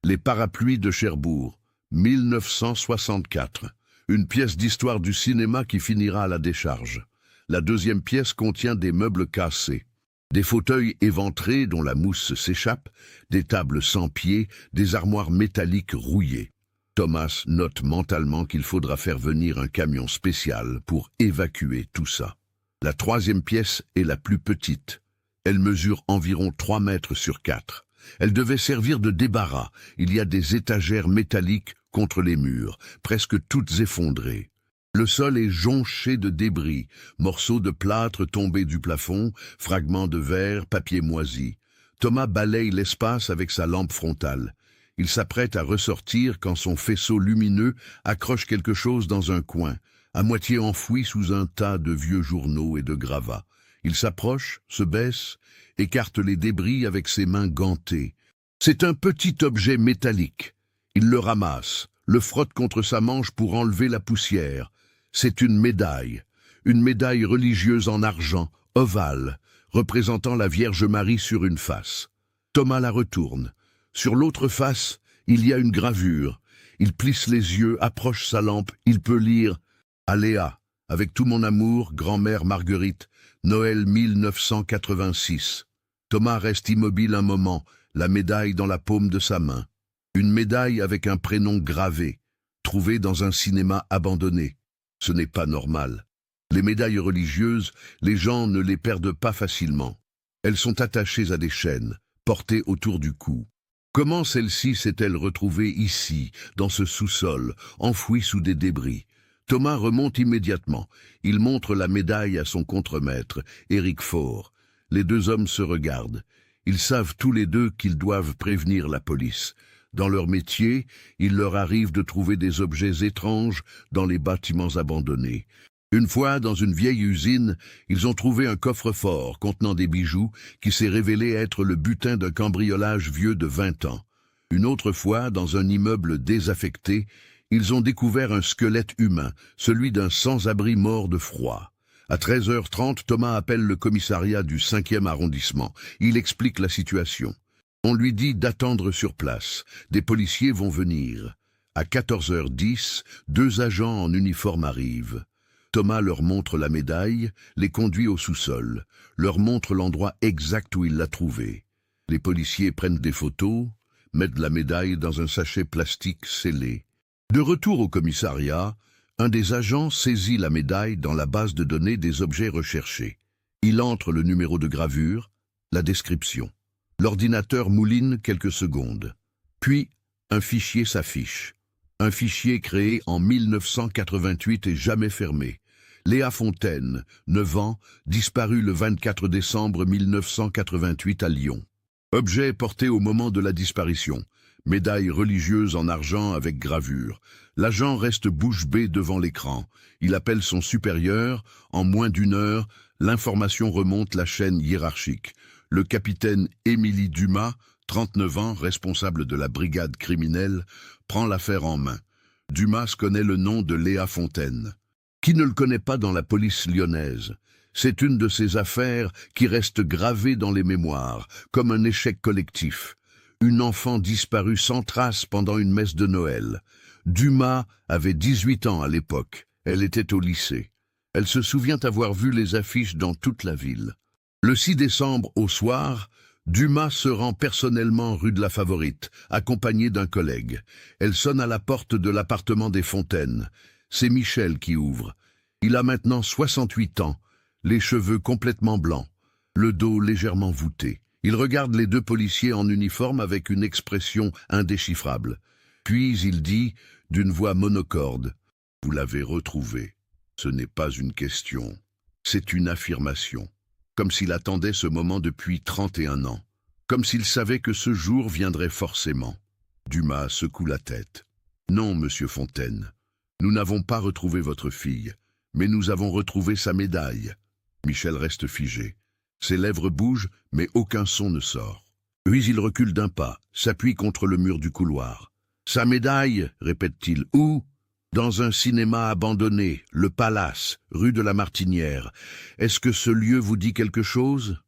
Les parapluies de Cherbourg, 1964. Une pièce d'histoire du cinéma qui finira à la décharge. La deuxième pièce contient des meubles cassés. Des fauteuils éventrés dont la mousse s'échappe, des tables sans pieds, des armoires métalliques rouillées. Thomas note mentalement qu'il faudra faire venir un camion spécial pour évacuer tout ça. La troisième pièce est la plus petite. Elle mesure environ 3 mètres sur 4. Elle devait servir de débarras. Il y a des étagères métalliques contre les murs, presque toutes effondrées. Le sol est jonché de débris, morceaux de plâtre tombés du plafond, fragments de verre, papier moisi. Thomas balaye l'espace avec sa lampe frontale. Il s'apprête à ressortir quand son faisceau lumineux accroche quelque chose dans un coin, à moitié enfoui sous un tas de vieux journaux et de gravats. Il s'approche, se baisse, écarte les débris avec ses mains gantées. C'est un petit objet métallique. Il le ramasse, le frotte contre sa manche pour enlever la poussière. C'est une médaille religieuse en argent, ovale, représentant la Vierge Marie sur une face. Thomas la retourne. Sur l'autre face, il y a une gravure. Il plisse les yeux, approche sa lampe, il peut lire « À Léa, avec tout mon amour, grand-mère Marguerite, Noël 1986 ». Thomas reste immobile un moment, la médaille dans la paume de sa main. Une médaille avec un prénom gravé, trouvé dans un cinéma abandonné. Ce n'est pas normal. Les médailles religieuses, les gens ne les perdent pas facilement. Elles sont attachées à des chaînes, portées autour du cou. Comment celle-ci s'est-elle retrouvée ici, dans ce sous-sol, enfouie sous des débris? Thomas remonte immédiatement. Il montre la médaille à son contremaître, Éric Faure. Les deux hommes se regardent. Ils savent tous les deux qu'ils doivent prévenir la police. Dans leur métier, il leur arrive de trouver des objets étranges dans les bâtiments abandonnés. Une fois, dans une vieille usine, ils ont trouvé un coffre-fort contenant des bijoux qui s'est révélé être le butin d'un cambriolage vieux de 20 ans. Une autre fois, dans un immeuble désaffecté, ils ont découvert un squelette humain, celui d'un sans-abri mort de froid. À 13h30, Thomas appelle le commissariat du 5e arrondissement. Il explique la situation. On lui dit d'attendre sur place. Des policiers vont venir. À 14h10, 2 agents en uniforme arrivent. Thomas leur montre la médaille, les conduit au sous-sol, leur montre l'endroit exact où il l'a trouvée. Les policiers prennent des photos, mettent la médaille dans un sachet plastique scellé. De retour au commissariat, un des agents saisit la médaille dans la base de données des objets recherchés. Il entre le numéro de gravure, la description. L'ordinateur mouline quelques secondes. Puis, un fichier s'affiche. Un fichier créé en 1988 et jamais fermé. Léa Fontaine, 9 ans, disparue le 24 décembre 1988 à Lyon. Objet porté au moment de la disparition. Médaille religieuse en argent avec gravure. L'agent reste bouche bée devant l'écran. Il appelle son supérieur. En moins d'une heure, l'information remonte la chaîne hiérarchique. Le capitaine Émilie Dumas, 39 ans, responsable de la brigade criminelle, prend l'affaire en main. Dumas connaît le nom de Léa Fontaine. Qui ne le connaît pas dans la police lyonnaise? C'est une de ces affaires qui reste gravée dans les mémoires, comme un échec collectif. Une enfant disparue sans trace pendant une messe de Noël. Dumas avait 18 ans à l'époque. Elle était au lycée. Elle se souvient avoir vu les affiches dans toute la ville. Le 6 décembre au soir, Dumas se rend personnellement rue de la Favorite, accompagné d'un collègue. Elle sonne à la porte de l'appartement des Fontaines. C'est Michel qui ouvre. Il a maintenant 68 ans, les cheveux complètement blancs, le dos légèrement voûté. Il regarde les deux policiers en uniforme avec une expression indéchiffrable. Puis il dit, d'une voix monocorde, « Vous l'avez retrouvé. Ce n'est pas une question. C'est une affirmation. » Comme s'il attendait ce moment depuis 31 ans. Comme s'il savait que ce jour viendrait forcément. Dumas secoue la tête. « Non, monsieur Fontaine. Nous n'avons pas retrouvé votre fille, mais nous avons retrouvé sa médaille. » Michel reste figé. Ses lèvres bougent, mais aucun son ne sort. Puis il recule d'un pas, s'appuie contre le mur du couloir. « Sa médaille » répète-t-il. « Où ?»« Dans un cinéma abandonné, le Palace, rue de la Martinière. Est-ce que ce lieu vous dit quelque chose ?»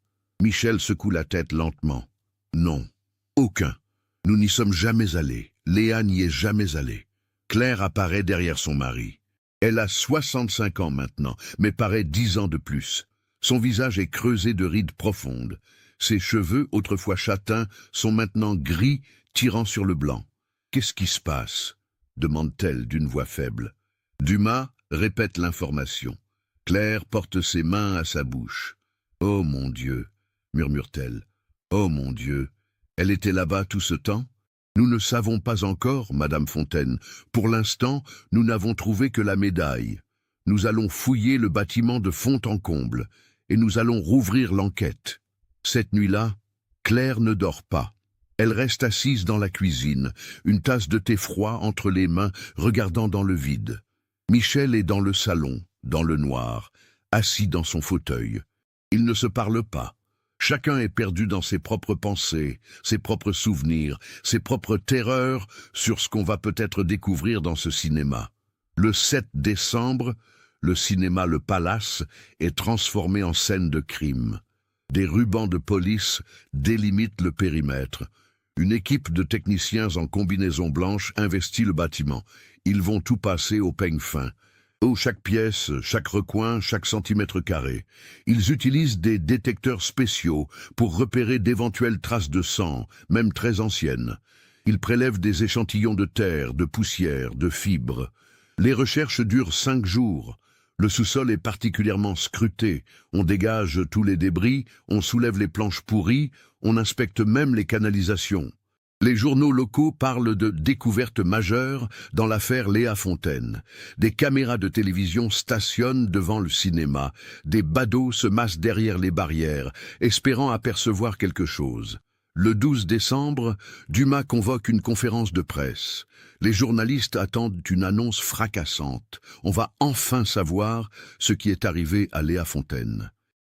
Michel secoue la tête lentement. « Non, aucun. Nous n'y sommes jamais allés. Léa n'y est jamais allée. » Claire apparaît derrière son mari. Elle a 65 ans maintenant, mais paraît 10 ans de plus. Son visage est creusé de rides profondes. Ses cheveux, autrefois châtains, sont maintenant gris, tirant sur le blanc. « Qu'est-ce qui se passe ?» demande-t-elle d'une voix faible. Dumas répète l'information. Claire porte ses mains à sa bouche. « Oh mon Dieu !» murmure-t-elle. « Oh mon Dieu ! Elle était là-bas tout ce temps ?» Nous ne savons pas encore, Madame Fontaine. Pour l'instant, nous n'avons trouvé que la médaille. Nous allons fouiller le bâtiment de fond en comble, et nous allons rouvrir l'enquête. Cette nuit-là, Claire ne dort pas. Elle reste assise dans la cuisine, une tasse de thé froid entre les mains, regardant dans le vide. Michel est dans le salon, dans le noir, assis dans son fauteuil. Ils ne se parlent pas. Chacun est perdu dans ses propres pensées, ses propres souvenirs, ses propres terreurs sur ce qu'on va peut-être découvrir dans ce cinéma. Le 7 décembre, le cinéma Le Palace est transformé en scène de crime. Des rubans de police délimitent le périmètre. Une équipe de techniciens en combinaison blanche investit le bâtiment. Ils vont tout passer au peigne fin. Chaque pièce, chaque recoin, chaque centimètre carré. Ils utilisent des détecteurs spéciaux pour repérer d'éventuelles traces de sang, même très anciennes. Ils prélèvent des échantillons de terre, de poussière, de fibres. Les recherches durent 5 jours. Le sous-sol est particulièrement scruté. On dégage tous les débris, on soulève les planches pourries, on inspecte même les canalisations. Les journaux locaux parlent de découvertes majeures dans l'affaire Léa Fontaine. Des caméras de télévision stationnent devant le cinéma. Des badauds se massent derrière les barrières, espérant apercevoir quelque chose. Le 12 décembre, Dumas convoque une conférence de presse. Les journalistes attendent une annonce fracassante. On va enfin savoir ce qui est arrivé à Léa Fontaine.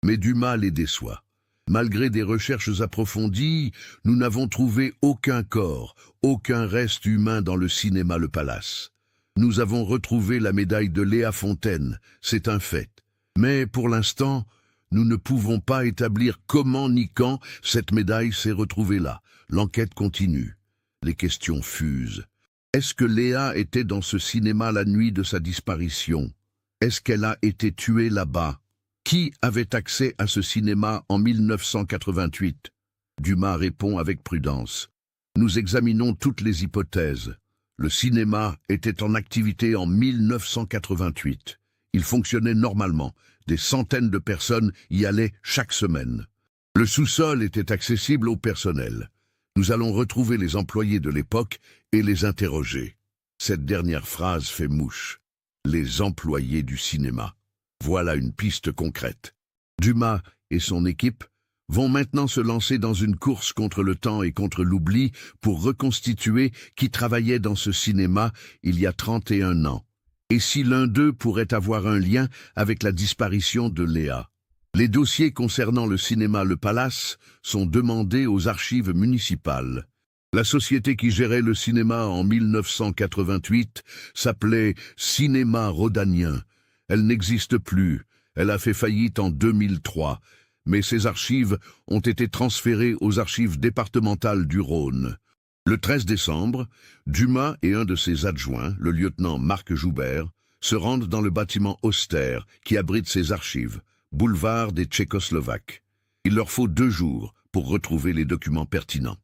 Mais Dumas les déçoit. Malgré des recherches approfondies, nous n'avons trouvé aucun corps, aucun reste humain dans le cinéma Le Palace. Nous avons retrouvé la médaille de Léa Fontaine, c'est un fait. Mais pour l'instant, nous ne pouvons pas établir comment ni quand cette médaille s'est retrouvée là. L'enquête continue. Les questions fusent. Est-ce que Léa était dans ce cinéma la nuit de sa disparition? Est-ce qu'elle a été tuée là-bas? Qui avait accès à ce cinéma en 1988? Dumas répond avec prudence. Nous examinons toutes les hypothèses. Le cinéma était en activité en 1988. Il fonctionnait normalement. Des centaines de personnes y allaient chaque semaine. Le sous-sol était accessible au personnel. Nous allons retrouver les employés de l'époque et les interroger. Cette dernière phrase fait mouche. Les employés du cinéma. Voilà une piste concrète. Dumas et son équipe vont maintenant se lancer dans une course contre le temps et contre l'oubli pour reconstituer qui travaillait dans ce cinéma il y a 31 ans. Et si l'un d'eux pourrait avoir un lien avec la disparition de Léa. Les dossiers concernant le cinéma Le Palace sont demandés aux archives municipales. La société qui gérait le cinéma en 1988 s'appelait Cinéma Rhodanien. Elle n'existe plus, elle a fait faillite en 2003, mais ses archives ont été transférées aux archives départementales du Rhône. Le 13 décembre, Dumas et un de ses adjoints, le lieutenant Marc Joubert, se rendent dans le bâtiment austère qui abrite ses archives, boulevard des Tchécoslovaques. Il leur faut 2 jours pour retrouver les documents pertinents.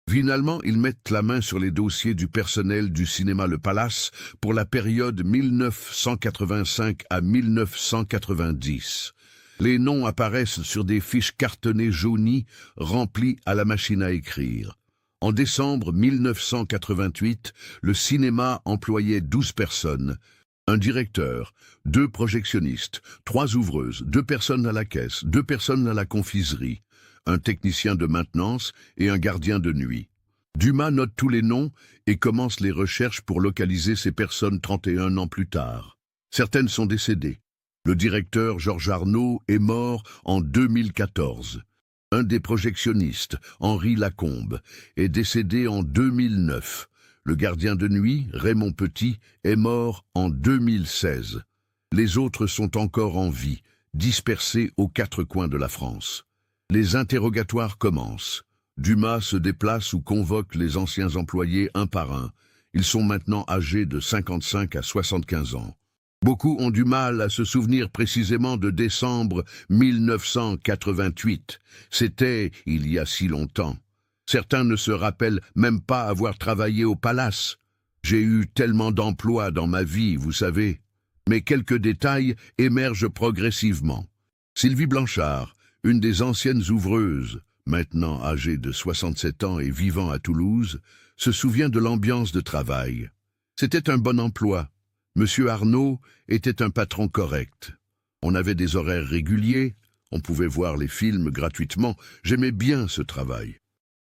Finalement, ils mettent la main sur les dossiers du personnel du cinéma Le Palace pour la période 1985 à 1990. Les noms apparaissent sur des fiches cartonnées jaunies remplies à la machine à écrire. En décembre 1988, le cinéma employait 12 personnes, un directeur, 2 projectionnistes, 3 ouvreuses, 2 personnes à la caisse, 2 personnes à la confiserie, un technicien de maintenance et un gardien de nuit. Dumas note tous les noms et commence les recherches pour localiser ces personnes 31 ans plus tard. Certaines sont décédées. Le directeur Georges Arnaud est mort en 2014. Un des projectionnistes, Henri Lacombe, est décédé en 2009. Le gardien de nuit, Raymond Petit, est mort en 2016. Les autres sont encore en vie, dispersés aux 4 coins de la France. Les interrogatoires commencent. Dumas se déplace ou convoque les anciens employés un par un. Ils sont maintenant âgés de 55 à 75 ans. Beaucoup ont du mal à se souvenir précisément de décembre 1988. C'était il y a si longtemps. Certains ne se rappellent même pas avoir travaillé au Palace. J'ai eu tellement d'emplois dans ma vie, vous savez. Mais quelques détails émergent progressivement. Sylvie Blanchard, une des anciennes ouvreuses, maintenant âgée de 67 ans et vivant à Toulouse, se souvient de l'ambiance de travail. C'était un bon emploi. Monsieur Arnaud était un patron correct. On avait des horaires réguliers, on pouvait voir les films gratuitement. J'aimais bien ce travail.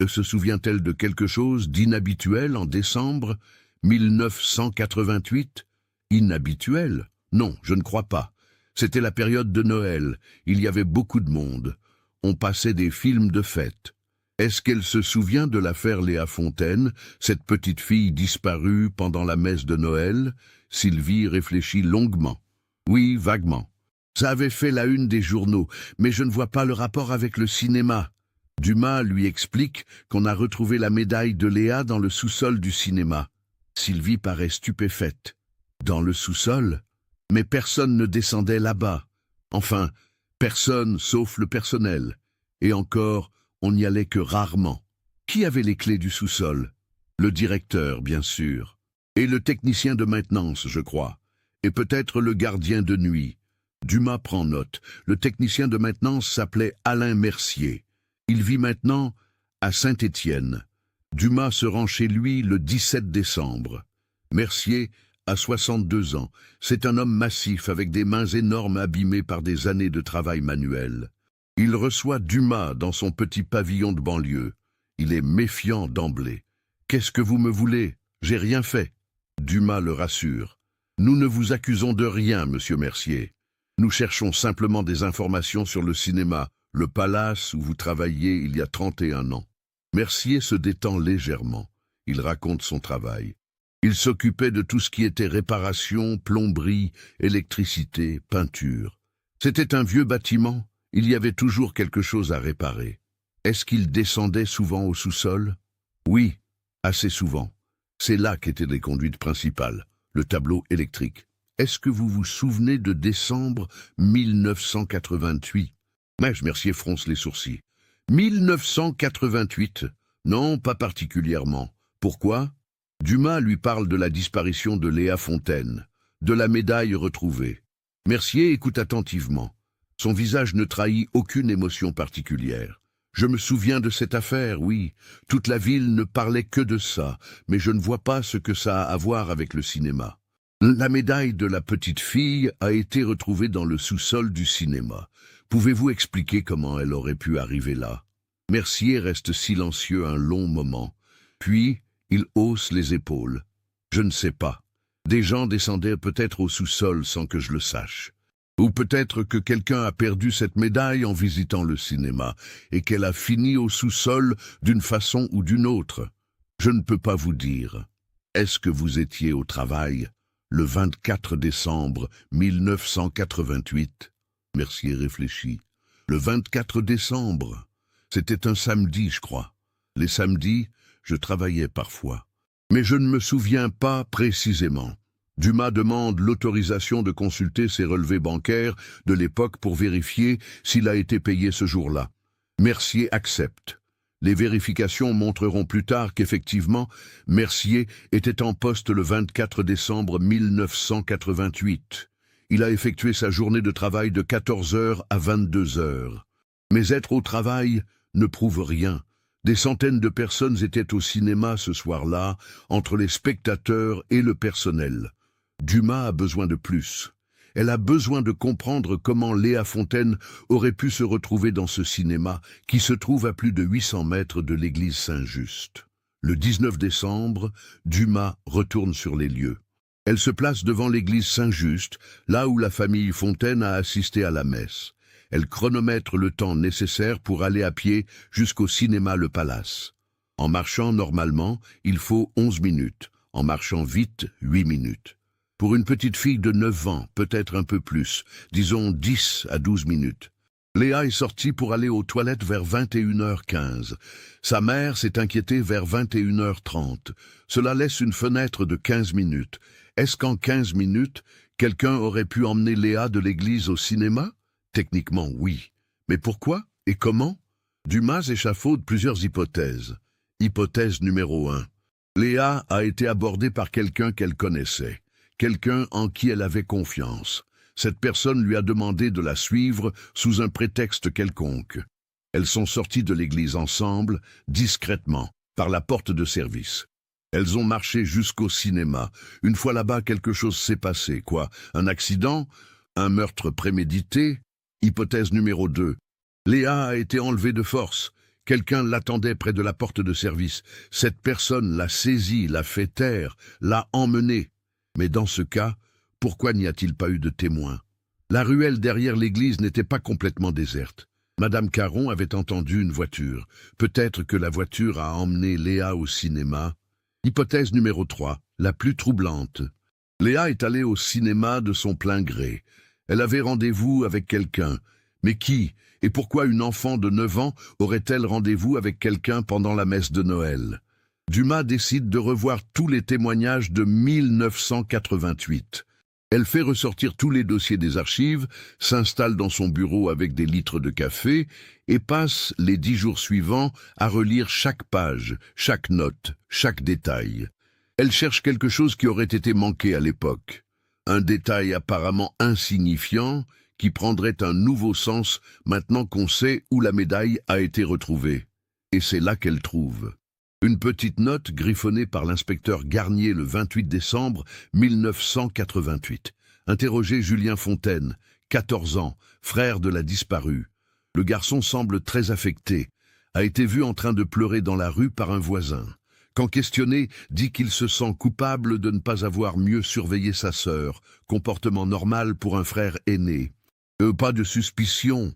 Se souvient-elle de quelque chose d'inhabituel en décembre 1988 ? Inhabituel ? Non, je ne crois pas. C'était la période de Noël. Il y avait beaucoup de monde. On passait des films de fête. Est-ce qu'elle se souvient de l'affaire Léa Fontaine, cette petite fille disparue pendant la messe de Noël ? Sylvie réfléchit longuement. Oui, vaguement. Ça avait fait la une des journaux, mais je ne vois pas le rapport avec le cinéma. Dumas lui explique qu'on a retrouvé la médaille de Léa dans le sous-sol du cinéma. Sylvie paraît stupéfaite. Dans le sous-sol ? Mais personne ne descendait là-bas. Enfin, personne sauf le personnel. Et encore, on n'y allait que rarement. Qui avait les clés du sous-sol ? Le directeur, bien sûr. Et le technicien de maintenance, je crois. Et peut-être le gardien de nuit. Dumas prend note. Le technicien de maintenance s'appelait Alain Mercier. Il vit maintenant à Saint-Étienne. Dumas se rend chez lui le 17 décembre. Mercier a 62 ans. C'est un homme massif avec des mains énormes abîmées par des années de travail manuel. Il reçoit Dumas dans son petit pavillon de banlieue. Il est méfiant d'emblée. « Qu'est-ce que vous me voulez ? J'ai rien fait. » Dumas le rassure. « Nous ne vous accusons de rien, monsieur Mercier. Nous cherchons simplement des informations sur le cinéma, le Palace où vous travailliez il y a 31 ans. » Mercier se détend légèrement. Il raconte son travail. Il s'occupait de tout ce qui était réparation, plomberie, électricité, peinture. C'était un vieux bâtiment. Il y avait toujours quelque chose à réparer. Est-ce qu'il descendait souvent au sous-sol ? Oui, assez souvent. C'est là qu'étaient les conduites principales, le tableau électrique. Est-ce que vous vous souvenez de décembre 1988 ? Mercier fronce les sourcils. 1988. Non, pas particulièrement. Pourquoi? Dumas lui parle de la disparition de Léa Fontaine, de la médaille retrouvée. Mercier écoute attentivement. Son visage ne trahit aucune émotion particulière. Je me souviens de cette affaire, oui. Toute la ville ne parlait que de ça, mais je ne vois pas ce que ça a à voir avec le cinéma. La médaille de la petite fille a été retrouvée dans le sous-sol du cinéma. Pouvez-vous expliquer comment elle aurait pu arriver là? Mercier reste silencieux un long moment. Puis, il hausse les épaules. Je ne sais pas. Des gens descendaient peut-être au sous-sol sans que je le sache. Ou peut-être que quelqu'un a perdu cette médaille en visitant le cinéma et qu'elle a fini au sous-sol d'une façon ou d'une autre. Je ne peux pas vous dire. Est-ce que vous étiez au travail le 24 décembre 1988? Mercier réfléchit. Le 24 décembre. C'était un samedi, je crois. Les samedis, je travaillais parfois. Mais je ne me souviens pas précisément. Dumas demande l'autorisation de consulter ses relevés bancaires de l'époque pour vérifier s'il a été payé ce jour-là. Mercier accepte. Les vérifications montreront plus tard qu'effectivement, Mercier était en poste le 24 décembre 1988. Il a effectué sa journée de travail de 14 heures à 22 heures. Mais être au travail ne prouve rien. Des centaines de personnes étaient au cinéma ce soir-là, entre les spectateurs et le personnel. Dumas a besoin de plus. Elle a besoin de comprendre comment Léa Fontaine aurait pu se retrouver dans ce cinéma qui se trouve à plus de 800 mètres de l'église Saint-Just. Le 19 décembre, Dumas retourne sur les lieux. Elle se place devant l'église Saint-Just, là où la famille Fontaine a assisté à la messe. Elle chronomètre le temps nécessaire pour aller à pied jusqu'au cinéma Le Palace. En marchant normalement, il faut 11 minutes. En marchant vite, 8 minutes. Pour une petite fille de 9 ans, peut-être un peu plus, disons 10 à 12 minutes. Léa est sortie pour aller aux toilettes vers 21h15. Sa mère s'est inquiétée vers 21h30. Cela laisse une fenêtre de 15 minutes. Est-ce qu'en 15 minutes, quelqu'un aurait pu emmener Léa de l'église au cinéma? Techniquement, oui. Mais pourquoi et comment? Dumas échafaude plusieurs hypothèses. Hypothèse numéro 1. Léa a été abordée par quelqu'un qu'elle connaissait. Quelqu'un en qui elle avait confiance. Cette personne lui a demandé de la suivre sous un prétexte quelconque. Elles sont sorties de l'église ensemble, discrètement, par la porte de service. Elles ont marché jusqu'au cinéma. Une fois là-bas, quelque chose s'est passé. Quoi? Un accident? Un meurtre prémédité? Hypothèse numéro 2. Léa a été enlevée de force. Quelqu'un l'attendait près de la porte de service. Cette personne l'a saisie, l'a fait taire, l'a emmenée. Mais dans ce cas, pourquoi n'y a-t-il pas eu de témoins? La ruelle derrière l'église n'était pas complètement déserte. Madame Caron avait entendu une voiture. Peut-être que la voiture a emmené Léa au cinéma. Hypothèse numéro 3, la plus troublante. Léa est allée au cinéma de son plein gré. Elle avait rendez-vous avec quelqu'un. Mais qui et pourquoi une enfant de 9 ans aurait-elle rendez-vous avec quelqu'un pendant la messe de Noël? Dumas décide de revoir tous les témoignages de 1988. Elle fait ressortir tous les dossiers des archives, s'installe dans son bureau avec des litres de café et passe les 10 jours suivants à relire chaque page, chaque note, chaque détail. Elle cherche quelque chose qui aurait été manqué à l'époque. Un détail apparemment insignifiant qui prendrait un nouveau sens maintenant qu'on sait où la médaille a été retrouvée. Et c'est là qu'elle trouve. Une petite note griffonnée par l'inspecteur Garnier le 28 décembre 1988. Interrogé Julien Fontaine, 14 ans, frère de la disparue. Le garçon semble très affecté. A été vu en train de pleurer dans la rue par un voisin. Quand questionné, dit qu'il se sent coupable de ne pas avoir mieux surveillé sa sœur. Comportement normal pour un frère aîné. Pas de suspicion.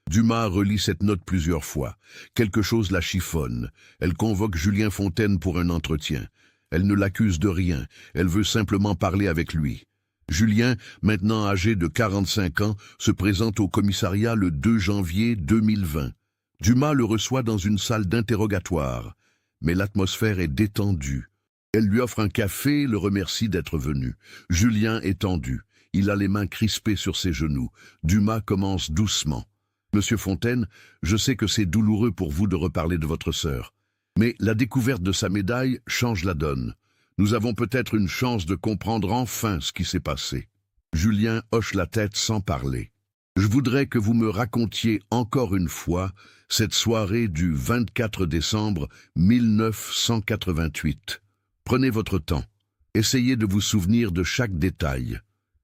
Dumas relit cette note plusieurs fois. Quelque chose la chiffonne. Elle convoque Julien Fontaine pour un entretien. Elle ne l'accuse de rien. Elle veut simplement parler avec lui. Julien, maintenant âgé de 45 ans, se présente au commissariat le 2 janvier 2020. Dumas le reçoit dans une salle d'interrogatoire. Mais l'atmosphère est détendue. Elle lui offre un café et le remercie d'être venu. Julien est tendu. Il a les mains crispées sur ses genoux. Dumas commence doucement. Monsieur Fontaine, je sais que c'est douloureux pour vous de reparler de votre sœur. Mais la découverte de sa médaille change la donne. Nous avons peut-être une chance de comprendre enfin ce qui s'est passé. Julien hoche la tête sans parler. Je voudrais que vous me racontiez encore une fois cette soirée du 24 décembre 1988. Prenez votre temps. Essayez de vous souvenir de chaque détail,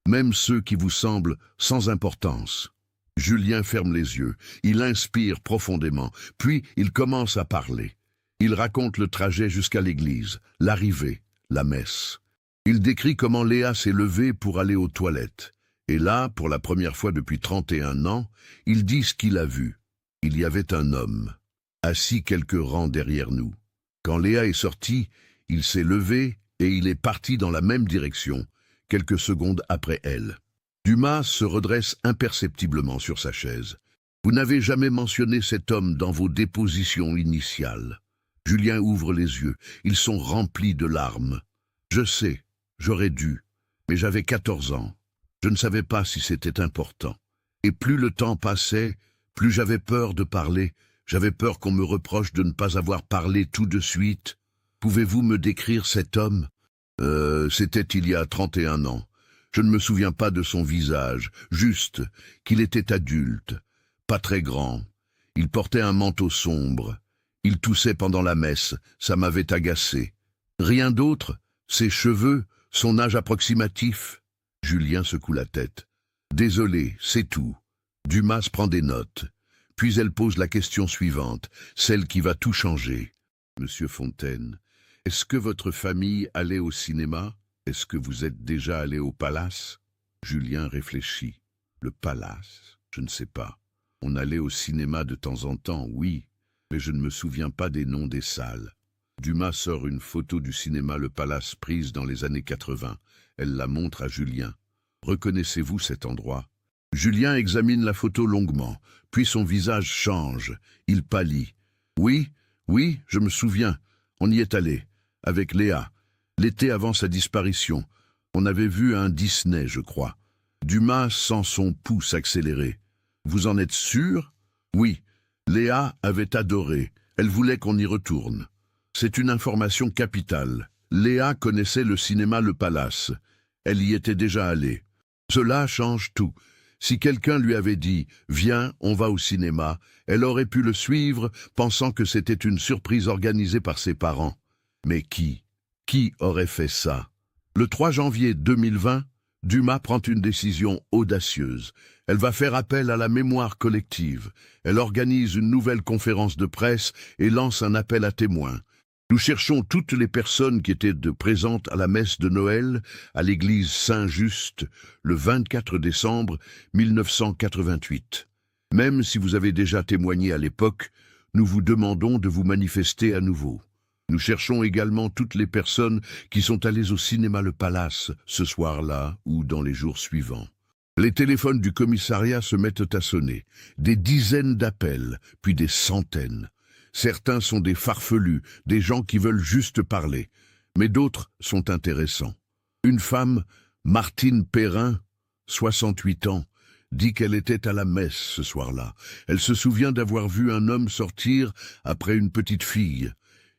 même ceux qui vous semblent sans importance. Julien ferme les yeux, il inspire profondément, puis il commence à parler. Il raconte le trajet jusqu'à l'église, l'arrivée, la messe. Il décrit comment Léa s'est levée pour aller aux toilettes. Et là, pour la première fois depuis 31 ans, il dit ce qu'il a vu. Il y avait un homme, assis quelques rangs derrière nous. Quand Léa est sortie, il s'est levé et il est parti dans la même direction, quelques secondes après elle. Dumas se redresse imperceptiblement sur sa chaise. Vous n'avez jamais mentionné cet homme dans vos dépositions initiales. Julien ouvre les yeux, ils sont remplis de larmes. Je sais, j'aurais dû, mais j'avais 14 ans. Je ne savais pas si c'était important. Et plus le temps passait, plus j'avais peur de parler. J'avais peur qu'on me reproche de ne pas avoir parlé tout de suite. Pouvez-vous me décrire cet homme ? C'était il y a 31 ans. Je ne me souviens pas de son visage, juste qu'il était adulte, pas très grand. Il portait un manteau sombre. Il toussait pendant la messe, ça m'avait agacé. Rien d'autre ? Ses cheveux, son âge approximatif ? Julien secoue la tête. Désolé, c'est tout. Dumas prend des notes. Puis elle pose la question suivante, celle qui va tout changer. Monsieur Fontaine, est-ce que votre famille allait au cinéma ? Est-ce que vous êtes déjà allé au Palace ? Julien réfléchit. Le Palace ? Je ne sais pas. On allait au cinéma de temps en temps, oui, mais je ne me souviens pas des noms des salles. Dumas sort une photo du cinéma Le Palace prise dans les années 80. Elle la montre à Julien. Reconnaissez-vous cet endroit ? Julien examine la photo longuement, puis son visage change. Il pâlit. Oui, je me souviens. On y est allé, avec Léa. L'été avant sa disparition. On avait vu un Disney, je crois. Dumas sent son pouce accélérer. Vous en êtes sûr ? Oui. Léa avait adoré. Elle voulait qu'on y retourne. C'est une information capitale. Léa connaissait le cinéma Le Palace. Elle y était déjà allée. Cela change tout. Si quelqu'un lui avait dit « Viens, on va au cinéma », elle aurait pu le suivre, pensant que c'était une surprise organisée par ses parents. Mais qui aurait fait ça ? Le 3 janvier 2020, Dumas prend une décision audacieuse. Elle va faire appel à la mémoire collective. Elle organise une nouvelle conférence de presse et lance un appel à témoins. Nous cherchons toutes les personnes qui étaient présentes à la messe de Noël à l'église Saint-Just le 24 décembre 1988. Même si vous avez déjà témoigné à l'époque, nous vous demandons de vous manifester à nouveau. Nous cherchons également toutes les personnes qui sont allées au cinéma Le Palace ce soir-là ou dans les jours suivants. Les téléphones du commissariat se mettent à sonner. Des dizaines d'appels, puis des centaines. Certains sont des farfelus, des gens qui veulent juste parler, mais d'autres sont intéressants. Une femme, Martine Perrin, 68 ans, dit qu'elle était à la messe ce soir-là. Elle se souvient d'avoir vu un homme sortir après une petite fille.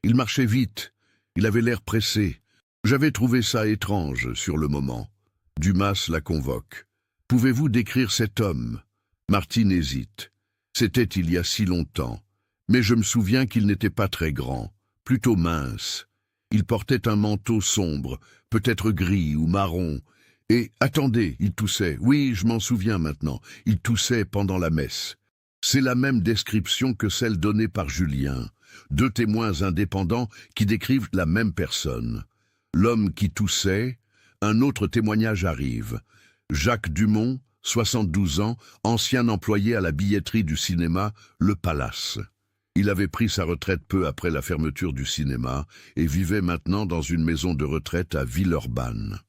Il marchait vite, il avait l'air pressé. J'avais trouvé ça étrange sur le moment. Dumas la convoque. « Pouvez-vous décrire cet homme ?» Martine hésite. « C'était il y a si longtemps. Mais je me souviens qu'il n'était pas très grand, plutôt mince. Il portait un manteau sombre, peut-être gris ou marron. Et, attendez, il toussait. Oui, je m'en souviens maintenant. Il toussait pendant la messe. C'est la même description que celle donnée par Julien. Deux témoins indépendants qui décrivent la même personne. L'homme qui toussait, un autre témoignage arrive. Jacques Dumont, 72 ans, ancien employé à la billetterie du cinéma Le Palace. Il avait pris sa retraite peu après la fermeture du cinéma et vivait maintenant dans une maison de retraite à Villeurbanne.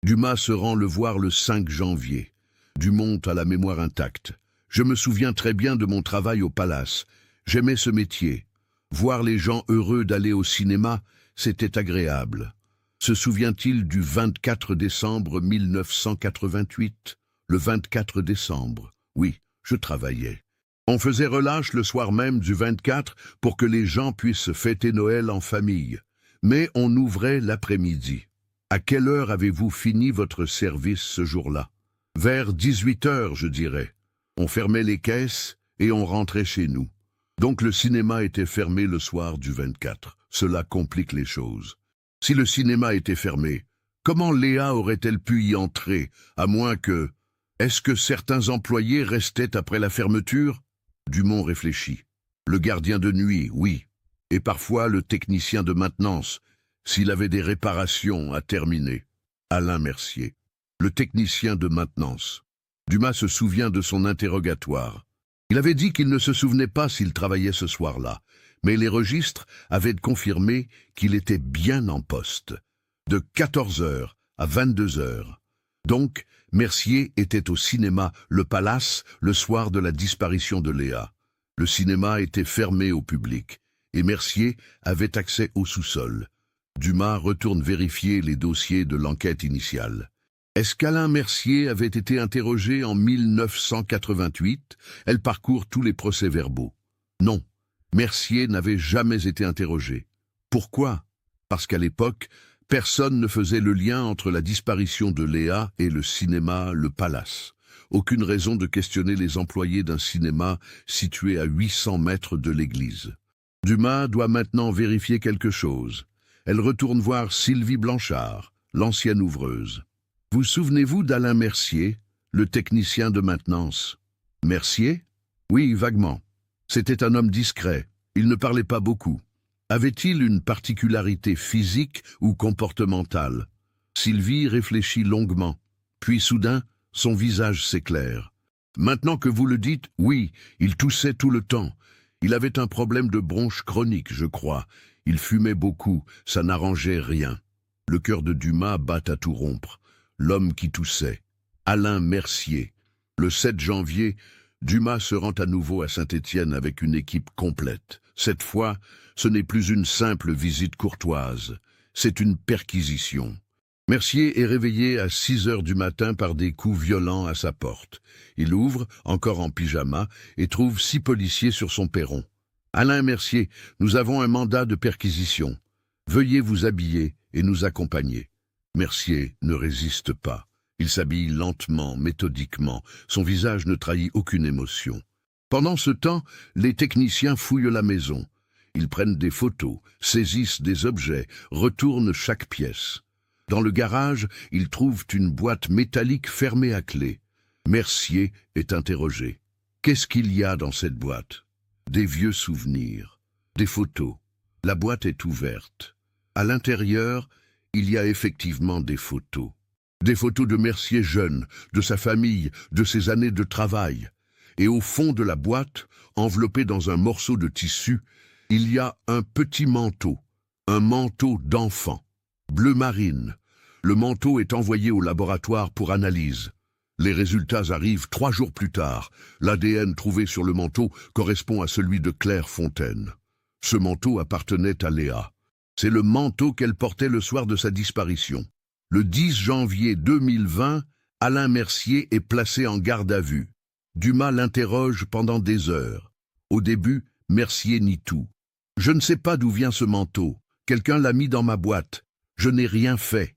Dumas se rend le voir le 5 janvier. Dumont a la mémoire intacte. Je me souviens très bien de mon travail au Palace. J'aimais ce métier. Voir les gens heureux d'aller au cinéma, c'était agréable. Se souvient-il du 24 décembre 1988 ? Le 24 décembre, oui, je travaillais. On faisait relâche le soir même du 24 pour que les gens puissent fêter Noël en famille. Mais on ouvrait l'après-midi. À quelle heure avez-vous fini votre service ce jour-là? Vers 18 heures, je dirais. On fermait les caisses et on rentrait chez nous. Donc le cinéma était fermé le soir du 24. Cela complique les choses. Si le cinéma était fermé, comment Léa aurait-elle pu y entrer, à moins que... Est-ce que certains employés restaient après la fermeture? Dumont réfléchit. Le gardien de nuit, oui. Et parfois le technicien de maintenance, s'il avait des réparations à terminer. Alain Mercier. Le technicien de maintenance. Dumas se souvient de son interrogatoire. Il avait dit qu'il ne se souvenait pas s'il travaillait ce soir-là, mais les registres avaient confirmé qu'il était bien en poste, de 14 heures à 22 heures. Donc, Mercier était au cinéma Le Palace le soir de la disparition de Léa. Le cinéma était fermé au public, et Mercier avait accès au sous-sol. Dumas retourne vérifier les dossiers de l'enquête initiale. Est-ce qu'Alain Mercier avait été interrogé en 1988? Elle parcourt tous les procès-verbaux. Non, Mercier n'avait jamais été interrogé. Pourquoi? Parce qu'à l'époque, personne ne faisait le lien entre la disparition de Léa et le cinéma Le Palace. Aucune raison de questionner les employés d'un cinéma situé à 800 mètres de l'église. Dumas doit maintenant vérifier quelque chose. Elle retourne voir Sylvie Blanchard, l'ancienne ouvreuse. Vous souvenez-vous d'Alain Mercier, le technicien de maintenance? Mercier? Oui, vaguement. C'était un homme discret. Il ne parlait pas beaucoup. Avait-il une particularité physique ou comportementale? Sylvie réfléchit longuement. Puis soudain, son visage s'éclaire. Maintenant que vous le dites, oui, il toussait tout le temps. Il avait un problème de bronche chronique, je crois. Il fumait beaucoup, ça n'arrangeait rien. Le cœur de Dumas bat à tout rompre. L'homme qui toussait. Alain Mercier. Le 7 janvier, Dumas se rend à nouveau à Saint-Étienne avec une équipe complète. Cette fois, ce n'est plus une simple visite courtoise, c'est une perquisition. Mercier est réveillé à 6 heures du matin par des coups violents à sa porte. Il ouvre, encore en pyjama, et trouve 6 policiers sur son perron. « Alain Mercier, nous avons un mandat de perquisition. Veuillez vous habiller et nous accompagner. » Mercier ne résiste pas. Il s'habille lentement, méthodiquement. Son visage ne trahit aucune émotion. Pendant ce temps, les techniciens fouillent la maison. Ils prennent des photos, saisissent des objets, retournent chaque pièce. Dans le garage, ils trouvent une boîte métallique fermée à clé. Mercier est interrogé. Qu'est-ce qu'il y a dans cette boîte? Des vieux souvenirs, des photos. La boîte est ouverte. À l'intérieur, il y a effectivement des photos. Des photos de Mercier jeune, de sa famille, de ses années de travail. Et au fond de la boîte, enveloppé dans un morceau de tissu, il y a un petit manteau, un manteau d'enfant, bleu marine. Le manteau est envoyé au laboratoire pour analyse. Les résultats arrivent 3 jours plus tard. L'ADN trouvé sur le manteau correspond à celui de Claire Fontaine. Ce manteau appartenait à Léa. C'est le manteau qu'elle portait le soir de sa disparition. Le 10 janvier 2020, Alain Mercier est placé en garde à vue. Dumas l'interroge pendant des heures. Au début, Mercier nie tout. « Je ne sais pas d'où vient ce manteau. Quelqu'un l'a mis dans ma boîte. Je n'ai rien fait. »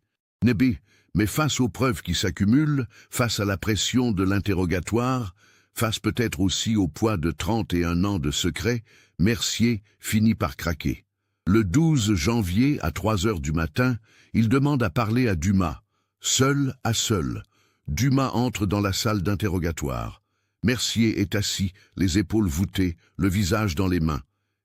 Mais face aux preuves qui s'accumulent, face à la pression de l'interrogatoire, face peut-être aussi au poids de 31 ans de secret, Mercier finit par craquer. Le 12 janvier, à 3 heures du matin, il demande à parler à Dumas. Seul à seul, Dumas entre dans la salle d'interrogatoire. Mercier est assis, les épaules voûtées, le visage dans les mains.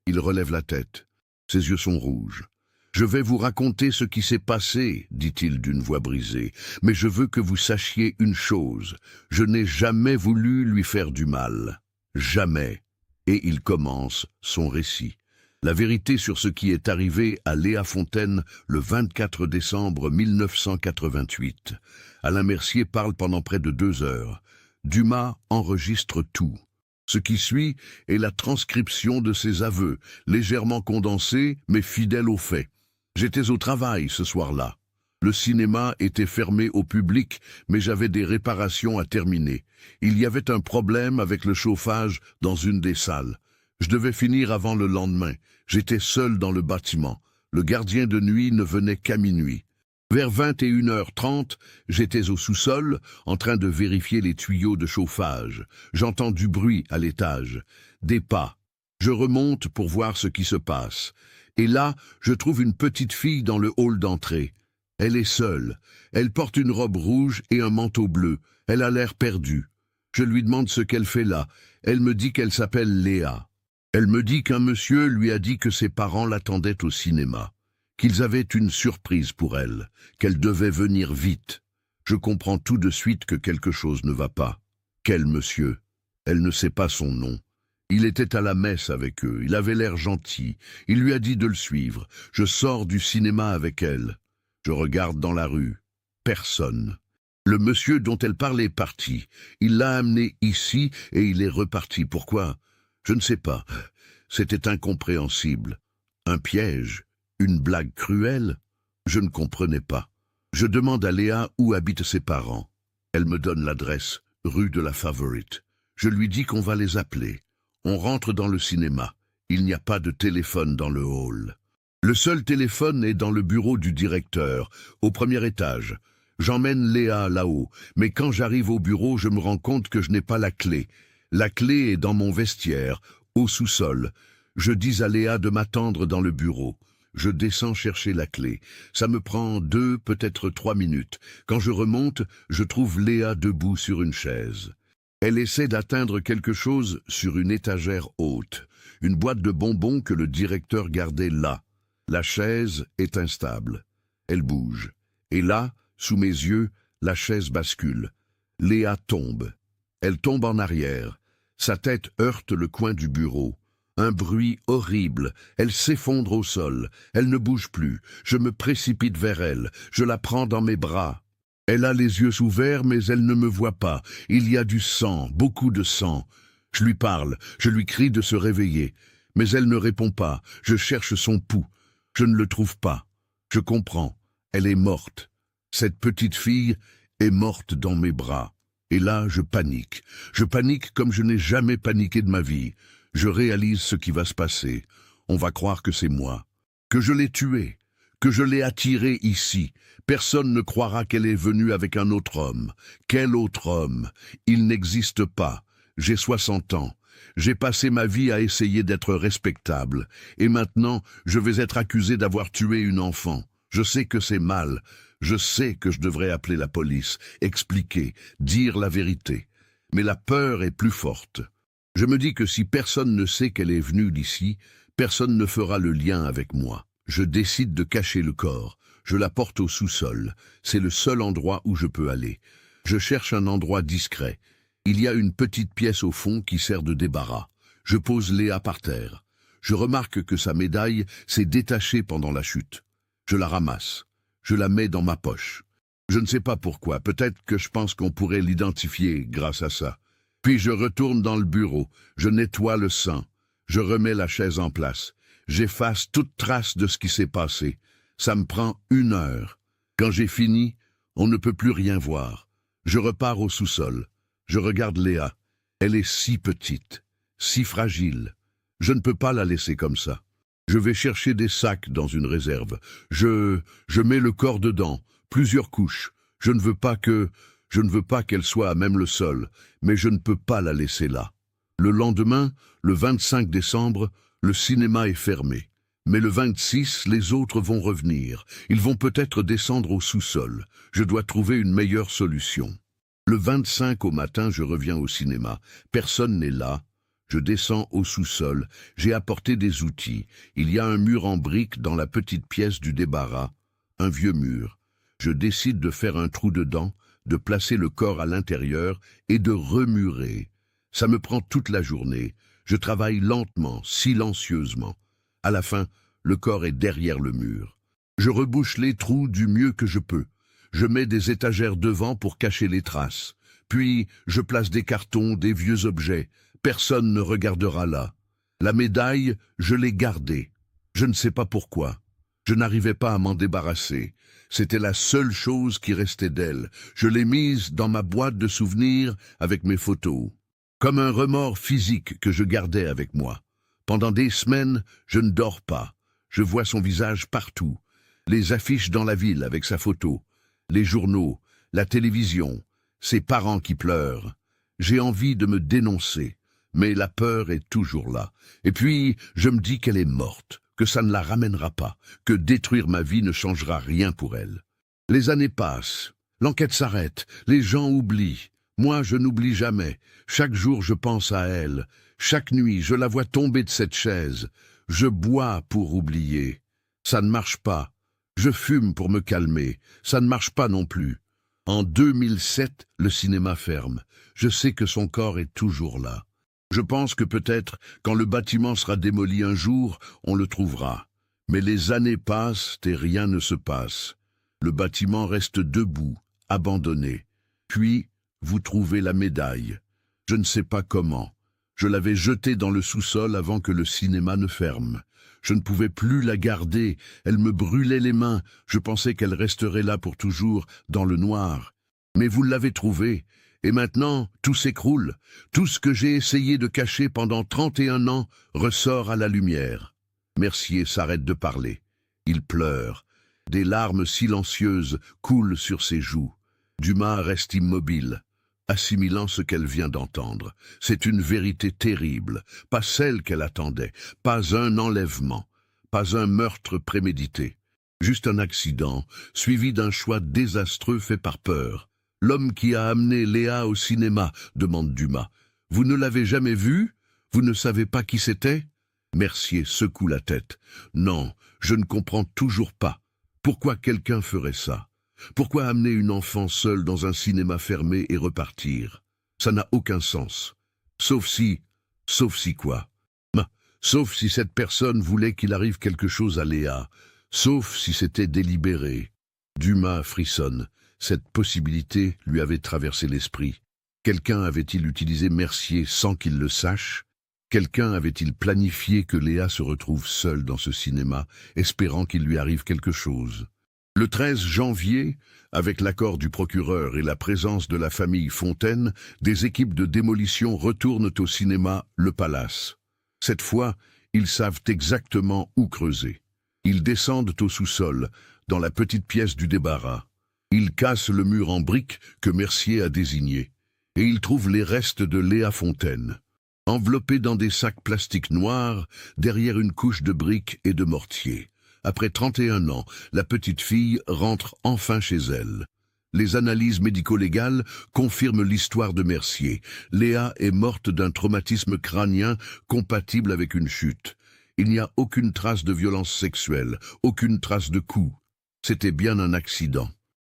Il relève la tête. Ses yeux sont rouges. « Je vais vous raconter ce qui s'est passé, dit-il d'une voix brisée, mais je veux que vous sachiez une chose. Je n'ai jamais voulu lui faire du mal. Jamais. » Et il commence son récit. La vérité sur ce qui est arrivé à Léa Fontaine le 24 décembre 1988. Alain Mercier parle pendant près de 2 heures. Dumas enregistre tout. Ce qui suit est la transcription de ses aveux, légèrement condensés mais fidèles aux faits. J'étais au travail ce soir-là. Le cinéma était fermé au public, mais j'avais des réparations à terminer. Il y avait un problème avec le chauffage dans une des salles. Je devais finir avant le lendemain. J'étais seul dans le bâtiment. Le gardien de nuit ne venait qu'à minuit. Vers 21h30, j'étais au sous-sol, en train de vérifier les tuyaux de chauffage. J'entends du bruit à l'étage, des pas. Je remonte pour voir ce qui se passe. Et là, je trouve une petite fille dans le hall d'entrée. Elle est seule. Elle porte une robe rouge et un manteau bleu. Elle a l'air perdue. Je lui demande ce qu'elle fait là. Elle me dit qu'elle s'appelle Léa. Elle me dit qu'un monsieur lui a dit que ses parents l'attendaient au cinéma, qu'ils avaient une surprise pour elle, qu'elle devait venir vite. Je comprends tout de suite que quelque chose ne va pas. Quel monsieur? Elle ne sait pas son nom. Il était à la messe avec eux, il avait l'air gentil. Il lui a dit de le suivre. Je sors du cinéma avec elle. Je regarde dans la rue. Personne. Le monsieur dont elle parlait est parti. Il l'a amené ici et il est reparti. Pourquoi? Je ne sais pas. C'était incompréhensible. Un piège? Une blague cruelle? Je ne comprenais pas. Je demande à Léa où habitent ses parents. Elle me donne l'adresse, rue de la Favorite. Je lui dis qu'on va les appeler. On rentre dans le cinéma. Il n'y a pas de téléphone dans le hall. Le seul téléphone est dans le bureau du directeur, au premier étage. J'emmène Léa là-haut, mais quand j'arrive au bureau, je me rends compte que je n'ai pas la clé. La clé est dans mon vestiaire, au sous-sol. Je dis à Léa de m'attendre dans le bureau. Je descends chercher la clé. Ça me prend 2, peut-être 3 minutes. Quand je remonte, je trouve Léa debout sur une chaise. Elle essaie d'atteindre quelque chose sur une étagère haute, une boîte de bonbons que le directeur gardait là. La chaise est instable. Elle bouge. Et là, sous mes yeux, la chaise bascule. Léa tombe. Elle tombe en arrière. Sa tête heurte le coin du bureau. Un bruit horrible. Elle s'effondre au sol. Elle ne bouge plus. Je me précipite vers elle. Je la prends dans mes bras. Elle a les yeux ouverts, mais elle ne me voit pas. Il y a du sang, beaucoup de sang. Je lui parle. Je lui crie de se réveiller. Mais elle ne répond pas. Je cherche son pouls. Je ne le trouve pas. Je comprends. Elle est morte. Cette petite fille est morte dans mes bras. Et là, je panique. Je panique comme je n'ai jamais paniqué de ma vie. Je réalise ce qui va se passer. On va croire que c'est moi, que je l'ai tuée, que je l'ai attirée ici. Personne ne croira qu'elle est venue avec un autre homme. Quel autre homme? Il n'existe pas. J'ai 60 ans. J'ai passé ma vie à essayer d'être respectable. Et maintenant, je vais être accusé d'avoir tué une enfant. Je sais que c'est mal. Je sais que je devrais appeler la police, expliquer, dire la vérité. Mais la peur est plus forte. Je me dis que si personne ne sait qu'elle est venue d'ici, personne ne fera le lien avec moi. Je décide de cacher le corps. Je la porte au sous-sol. C'est le seul endroit où je peux aller. Je cherche un endroit discret. Il y a une petite pièce au fond qui sert de débarras. Je pose Léa par terre. Je remarque que sa médaille s'est détachée pendant la chute. Je la ramasse. Je la mets dans ma poche. Je ne sais pas pourquoi. Peut-être que je pense qu'on pourrait l'identifier grâce à ça. Puis je retourne dans le bureau. Je nettoie le sang. Je remets la chaise en place. J'efface toute trace de ce qui s'est passé. Ça me prend 1 heure. Quand j'ai fini, on ne peut plus rien voir. Je repars au sous-sol. Je regarde Léa. Elle est si petite, si fragile. Je ne peux pas la laisser comme ça. Je vais chercher des sacs dans une réserve. Je mets le corps dedans, plusieurs couches. Je ne veux pas qu'elle soit à même le sol, mais je ne peux pas la laisser là. Le lendemain, le 25 décembre, le cinéma est fermé. Mais le 26, les autres vont revenir. Ils vont peut-être descendre au sous-sol. Je dois trouver une meilleure solution. Le 25 au matin, je reviens au cinéma. Personne n'est là. Je descends au sous-sol. J'ai apporté des outils. Il y a un mur en briques dans la petite pièce du débarras. Un vieux mur. Je décide de faire un trou dedans, de placer le corps à l'intérieur et de remurer. Ça me prend toute la journée. Je travaille lentement, silencieusement. À la fin, le corps est derrière le mur. Je rebouche les trous du mieux que je peux. Je mets des étagères devant pour cacher les traces. Puis, je place des cartons, des vieux objets. Personne ne regardera là. La médaille, je l'ai gardée. Je ne sais pas pourquoi. Je n'arrivais pas à m'en débarrasser. C'était la seule chose qui restait d'elle. Je l'ai mise dans ma boîte de souvenirs avec mes photos. Comme un remords physique que je gardais avec moi. Pendant des semaines, je ne dors pas. Je vois son visage partout. Les affiches dans la ville avec sa photo. Les journaux, la télévision, ses parents qui pleurent. J'ai envie de me dénoncer, mais la peur est toujours là. Et puis, je me dis qu'elle est morte, que ça ne la ramènera pas, que détruire ma vie ne changera rien pour elle. Les années passent, l'enquête s'arrête, les gens oublient. Moi, je n'oublie jamais. Chaque jour, je pense à elle. Chaque nuit, je la vois tomber de cette chaise. Je bois pour oublier. Ça ne marche pas. Je fume pour me calmer. Ça ne marche pas non plus. En 2007, le cinéma ferme. Je sais que son corps est toujours là. Je pense que peut-être, quand le bâtiment sera démoli un jour, on le trouvera. Mais les années passent et rien ne se passe. Le bâtiment reste debout, abandonné. Puis, vous trouvez la médaille. Je ne sais pas comment. Je l'avais jetée dans le sous-sol avant que le cinéma ne ferme. Je ne pouvais plus la garder, elle me brûlait les mains, je pensais qu'elle resterait là pour toujours, dans le noir. Mais vous l'avez trouvée, et maintenant tout s'écroule. Tout ce que j'ai essayé de cacher pendant 31 ans ressort à la lumière. Mercier s'arrête de parler. Il pleure. Des larmes silencieuses coulent sur ses joues. Dumas reste immobile, assimilant ce qu'elle vient d'entendre. C'est une vérité terrible, pas celle qu'elle attendait, pas un enlèvement, pas un meurtre prémédité. Juste un accident, suivi d'un choix désastreux fait par peur. L'homme qui a amené Léa au cinéma, demande Dumas. Vous ne l'avez jamais vu? Vous ne savez pas qui c'était? Mercier secoue la tête. Non, je ne comprends toujours pas. Pourquoi quelqu'un ferait ça? Pourquoi amener une enfant seule dans un cinéma fermé et repartir? Ça n'a aucun sens. Sauf si quoi? Sauf si cette personne voulait qu'il arrive quelque chose à Léa. Sauf si c'était délibéré. Dumas frissonne. Cette possibilité lui avait traversé l'esprit. Quelqu'un avait-il utilisé Mercier sans qu'il le sache? Quelqu'un avait-il planifié que Léa se retrouve seule dans ce cinéma, espérant qu'il lui arrive quelque chose? Le 13 janvier, avec l'accord du procureur et la présence de la famille Fontaine, des équipes de démolition retournent au cinéma Le Palace. Cette fois, ils savent exactement où creuser. Ils descendent au sous-sol, dans la petite pièce du débarras. Ils cassent le mur en briques que Mercier a désigné. Et ils trouvent les restes de Léa Fontaine. Enveloppés dans des sacs plastiques noirs, derrière une couche de briques et de mortier. Après 31 ans, la petite fille rentre enfin chez elle. Les analyses médico-légales confirment l'histoire de Mercier. Léa est morte d'un traumatisme crânien compatible avec une chute. Il n'y a aucune trace de violence sexuelle, aucune trace de coup. C'était bien un accident.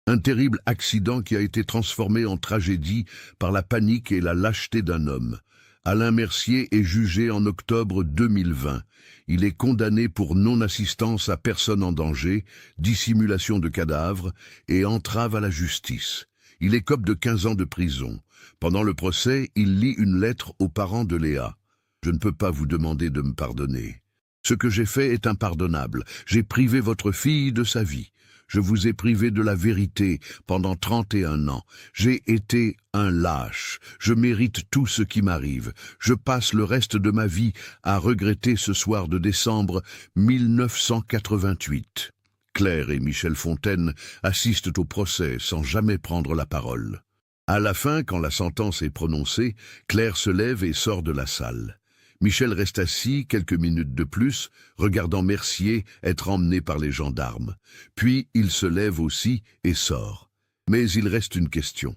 Un terrible accident qui a été transformé en tragédie par la panique et la lâcheté d'un homme. Alain Mercier est jugé en octobre 2020. Il est condamné pour non-assistance à personne en danger, dissimulation de cadavre et entrave à la justice. Il écope de 15 ans de prison. Pendant le procès, il lit une lettre aux parents de Léa. « Je ne peux pas vous demander de me pardonner. Ce que j'ai fait est impardonnable. J'ai privé votre fille de sa vie. Je vous ai privé de la vérité pendant 31 ans. J'ai été un lâche. Je mérite tout ce qui m'arrive. Je passe le reste de ma vie à regretter ce soir de décembre 1988. » Claire et Michel Fontaine assistent au procès sans jamais prendre la parole. À la fin, quand la sentence est prononcée, Claire se lève et sort de la salle. Michel reste assis quelques minutes de plus, regardant Mercier être emmené par les gendarmes. Puis il se lève aussi et sort. Mais il reste une question.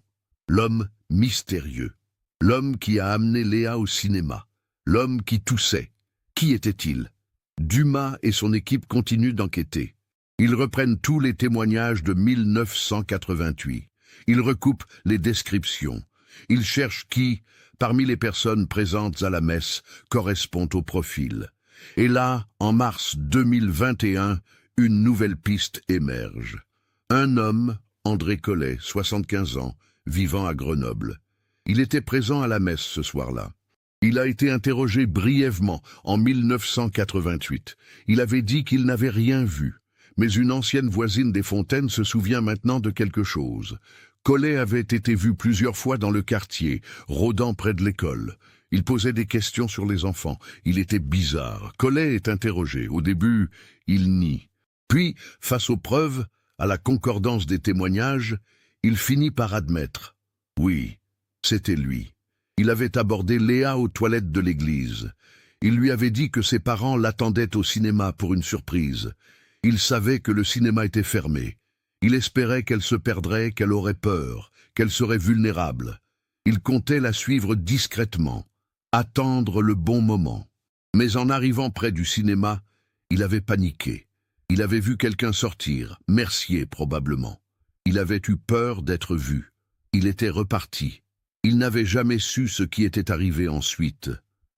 L'homme mystérieux. L'homme qui a amené Léa au cinéma. L'homme qui tout sait. Qui était-il? Dumas et son équipe continuent d'enquêter. Ils reprennent tous les témoignages de 1988. Ils recoupent les descriptions. Ils cherchent qui, parmi les personnes présentes à la messe, correspond au profil. Et là, en mars 2021, une nouvelle piste émerge. Un homme, André Collet, 75 ans, vivant à Grenoble. Il était présent à la messe ce soir-là. Il a été interrogé brièvement en 1988. Il avait dit qu'il n'avait rien vu. Mais une ancienne voisine des Fontaines se souvient maintenant de quelque chose. Collet avait été vu plusieurs fois dans le quartier, rôdant près de l'école. Il posait des questions sur les enfants. Il était bizarre. Collet est interrogé. Au début, il nie. Puis, face aux preuves, à la concordance des témoignages, il finit par admettre. Oui, c'était lui. Il avait abordé Léa aux toilettes de l'église. Il lui avait dit que ses parents l'attendaient au cinéma pour une surprise. Il savait que le cinéma était fermé. Il espérait qu'elle se perdrait, qu'elle aurait peur, qu'elle serait vulnérable. Il comptait la suivre discrètement, attendre le bon moment. Mais en arrivant près du cinéma, il avait paniqué. Il avait vu quelqu'un sortir, Mercier probablement. Il avait eu peur d'être vu. Il était reparti. Il n'avait jamais su ce qui était arrivé ensuite.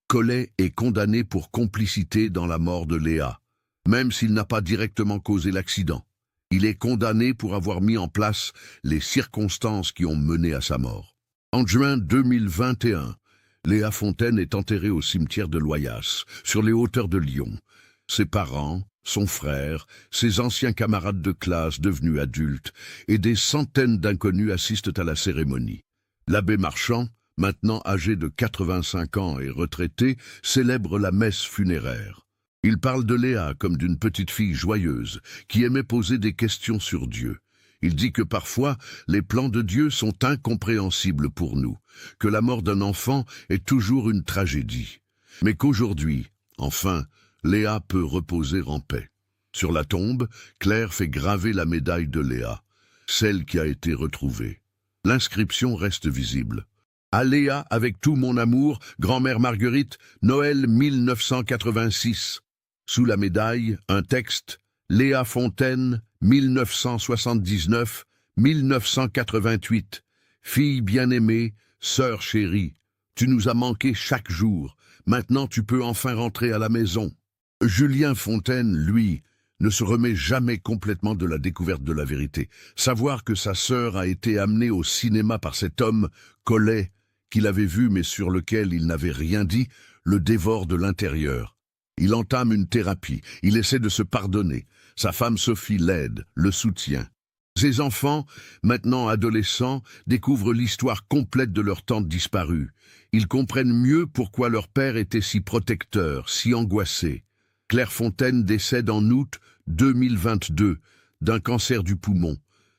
Collet est condamné pour complicité dans la mort de Léa, même s'il n'a pas directement causé l'accident. Il est condamné pour avoir mis en place les circonstances qui ont mené à sa mort. En juin 2021, Léa Fontaine est enterrée au cimetière de Loyasse, sur les hauteurs de Lyon. Ses parents, son frère, ses anciens camarades de classe devenus adultes et des centaines d'inconnus assistent à la cérémonie. L'abbé Marchand, maintenant âgé de 85 ans et retraité, célèbre la messe funéraire. Il parle de Léa comme d'une petite fille joyeuse, qui aimait poser des questions sur Dieu. Il dit que parfois, les plans de Dieu sont incompréhensibles pour nous, que la mort d'un enfant est toujours une tragédie, mais qu'aujourd'hui, enfin, Léa peut reposer en paix. Sur la tombe, Claire fait graver la médaille de Léa, celle qui a été retrouvée. L'inscription reste visible. À Léa, avec tout mon amour, grand-mère Marguerite, Noël 1986. Sous la médaille, un texte, Léa Fontaine, 1979-1988. Fille bien-aimée, sœur chérie, tu nous as manqué chaque jour. Maintenant tu peux enfin rentrer à la maison. Julien Fontaine, lui, ne se remet jamais complètement de la découverte de la vérité. Savoir que sa sœur a été amenée au cinéma par cet homme, Collet, qu'il avait vu mais sur lequel il n'avait rien dit, le dévore de l'intérieur. Il entame une thérapie, il essaie de se pardonner. Sa femme Sophie l'aide, le soutient. Ses enfants, maintenant adolescents, découvrent l'histoire complète de leur tante disparue. Ils comprennent mieux pourquoi leur père était si protecteur, si angoissé. Claire Fontaine décède en août 2022 d'un cancer du poumon.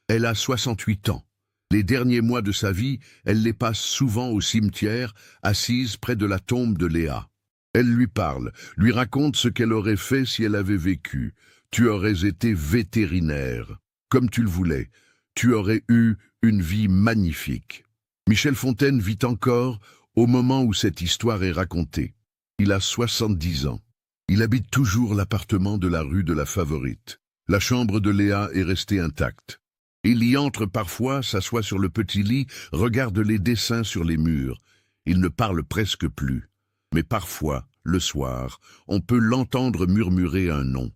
Elle a 68 ans. Les derniers mois de sa vie, elle les passe souvent au cimetière, assise près de la tombe de Léa. Elle lui parle, lui raconte ce qu'elle aurait fait si elle avait vécu. Tu aurais été vétérinaire, comme tu le voulais. Tu aurais eu une vie magnifique. Michel Fontaine vit encore au moment où cette histoire est racontée. Il a 70 ans. Il habite toujours l'appartement de la rue de la Favorite. La chambre de Léa est restée intacte. Il y entre parfois, s'assoit sur le petit lit, regarde les dessins sur les murs. Il ne parle presque plus. Mais parfois, le soir, on peut l'entendre murmurer un nom.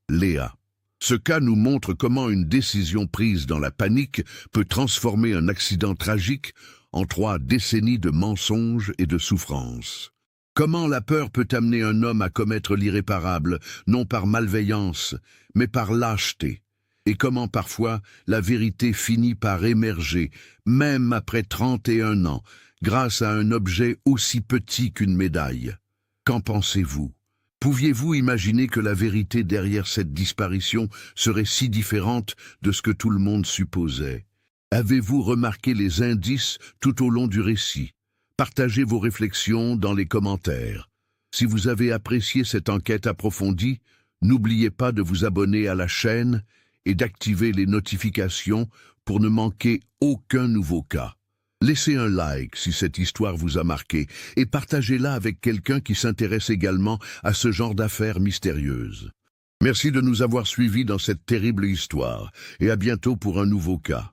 Léa. Ce cas nous montre comment une décision prise dans la panique peut transformer un accident tragique en 3 décennies de mensonges et de souffrances. Comment la peur peut amener un homme à commettre l'irréparable, non par malveillance, mais par lâcheté. Et comment parfois la vérité finit par émerger, même après 31 ans, grâce à un objet aussi petit qu'une médaille. Qu'en pensez-vous? Pouviez-vous imaginer que la vérité derrière cette disparition serait si différente de ce que tout le monde supposait? Avez-vous remarqué les indices tout au long du récit? Partagez vos réflexions dans les commentaires. Si vous avez apprécié cette enquête approfondie, n'oubliez pas de vous abonner à la chaîne et d'activer les notifications pour ne manquer aucun nouveau cas. Laissez un like si cette histoire vous a marqué et partagez-la avec quelqu'un qui s'intéresse également à ce genre d'affaires mystérieuses. Merci de nous avoir suivis dans cette terrible histoire et à bientôt pour un nouveau cas.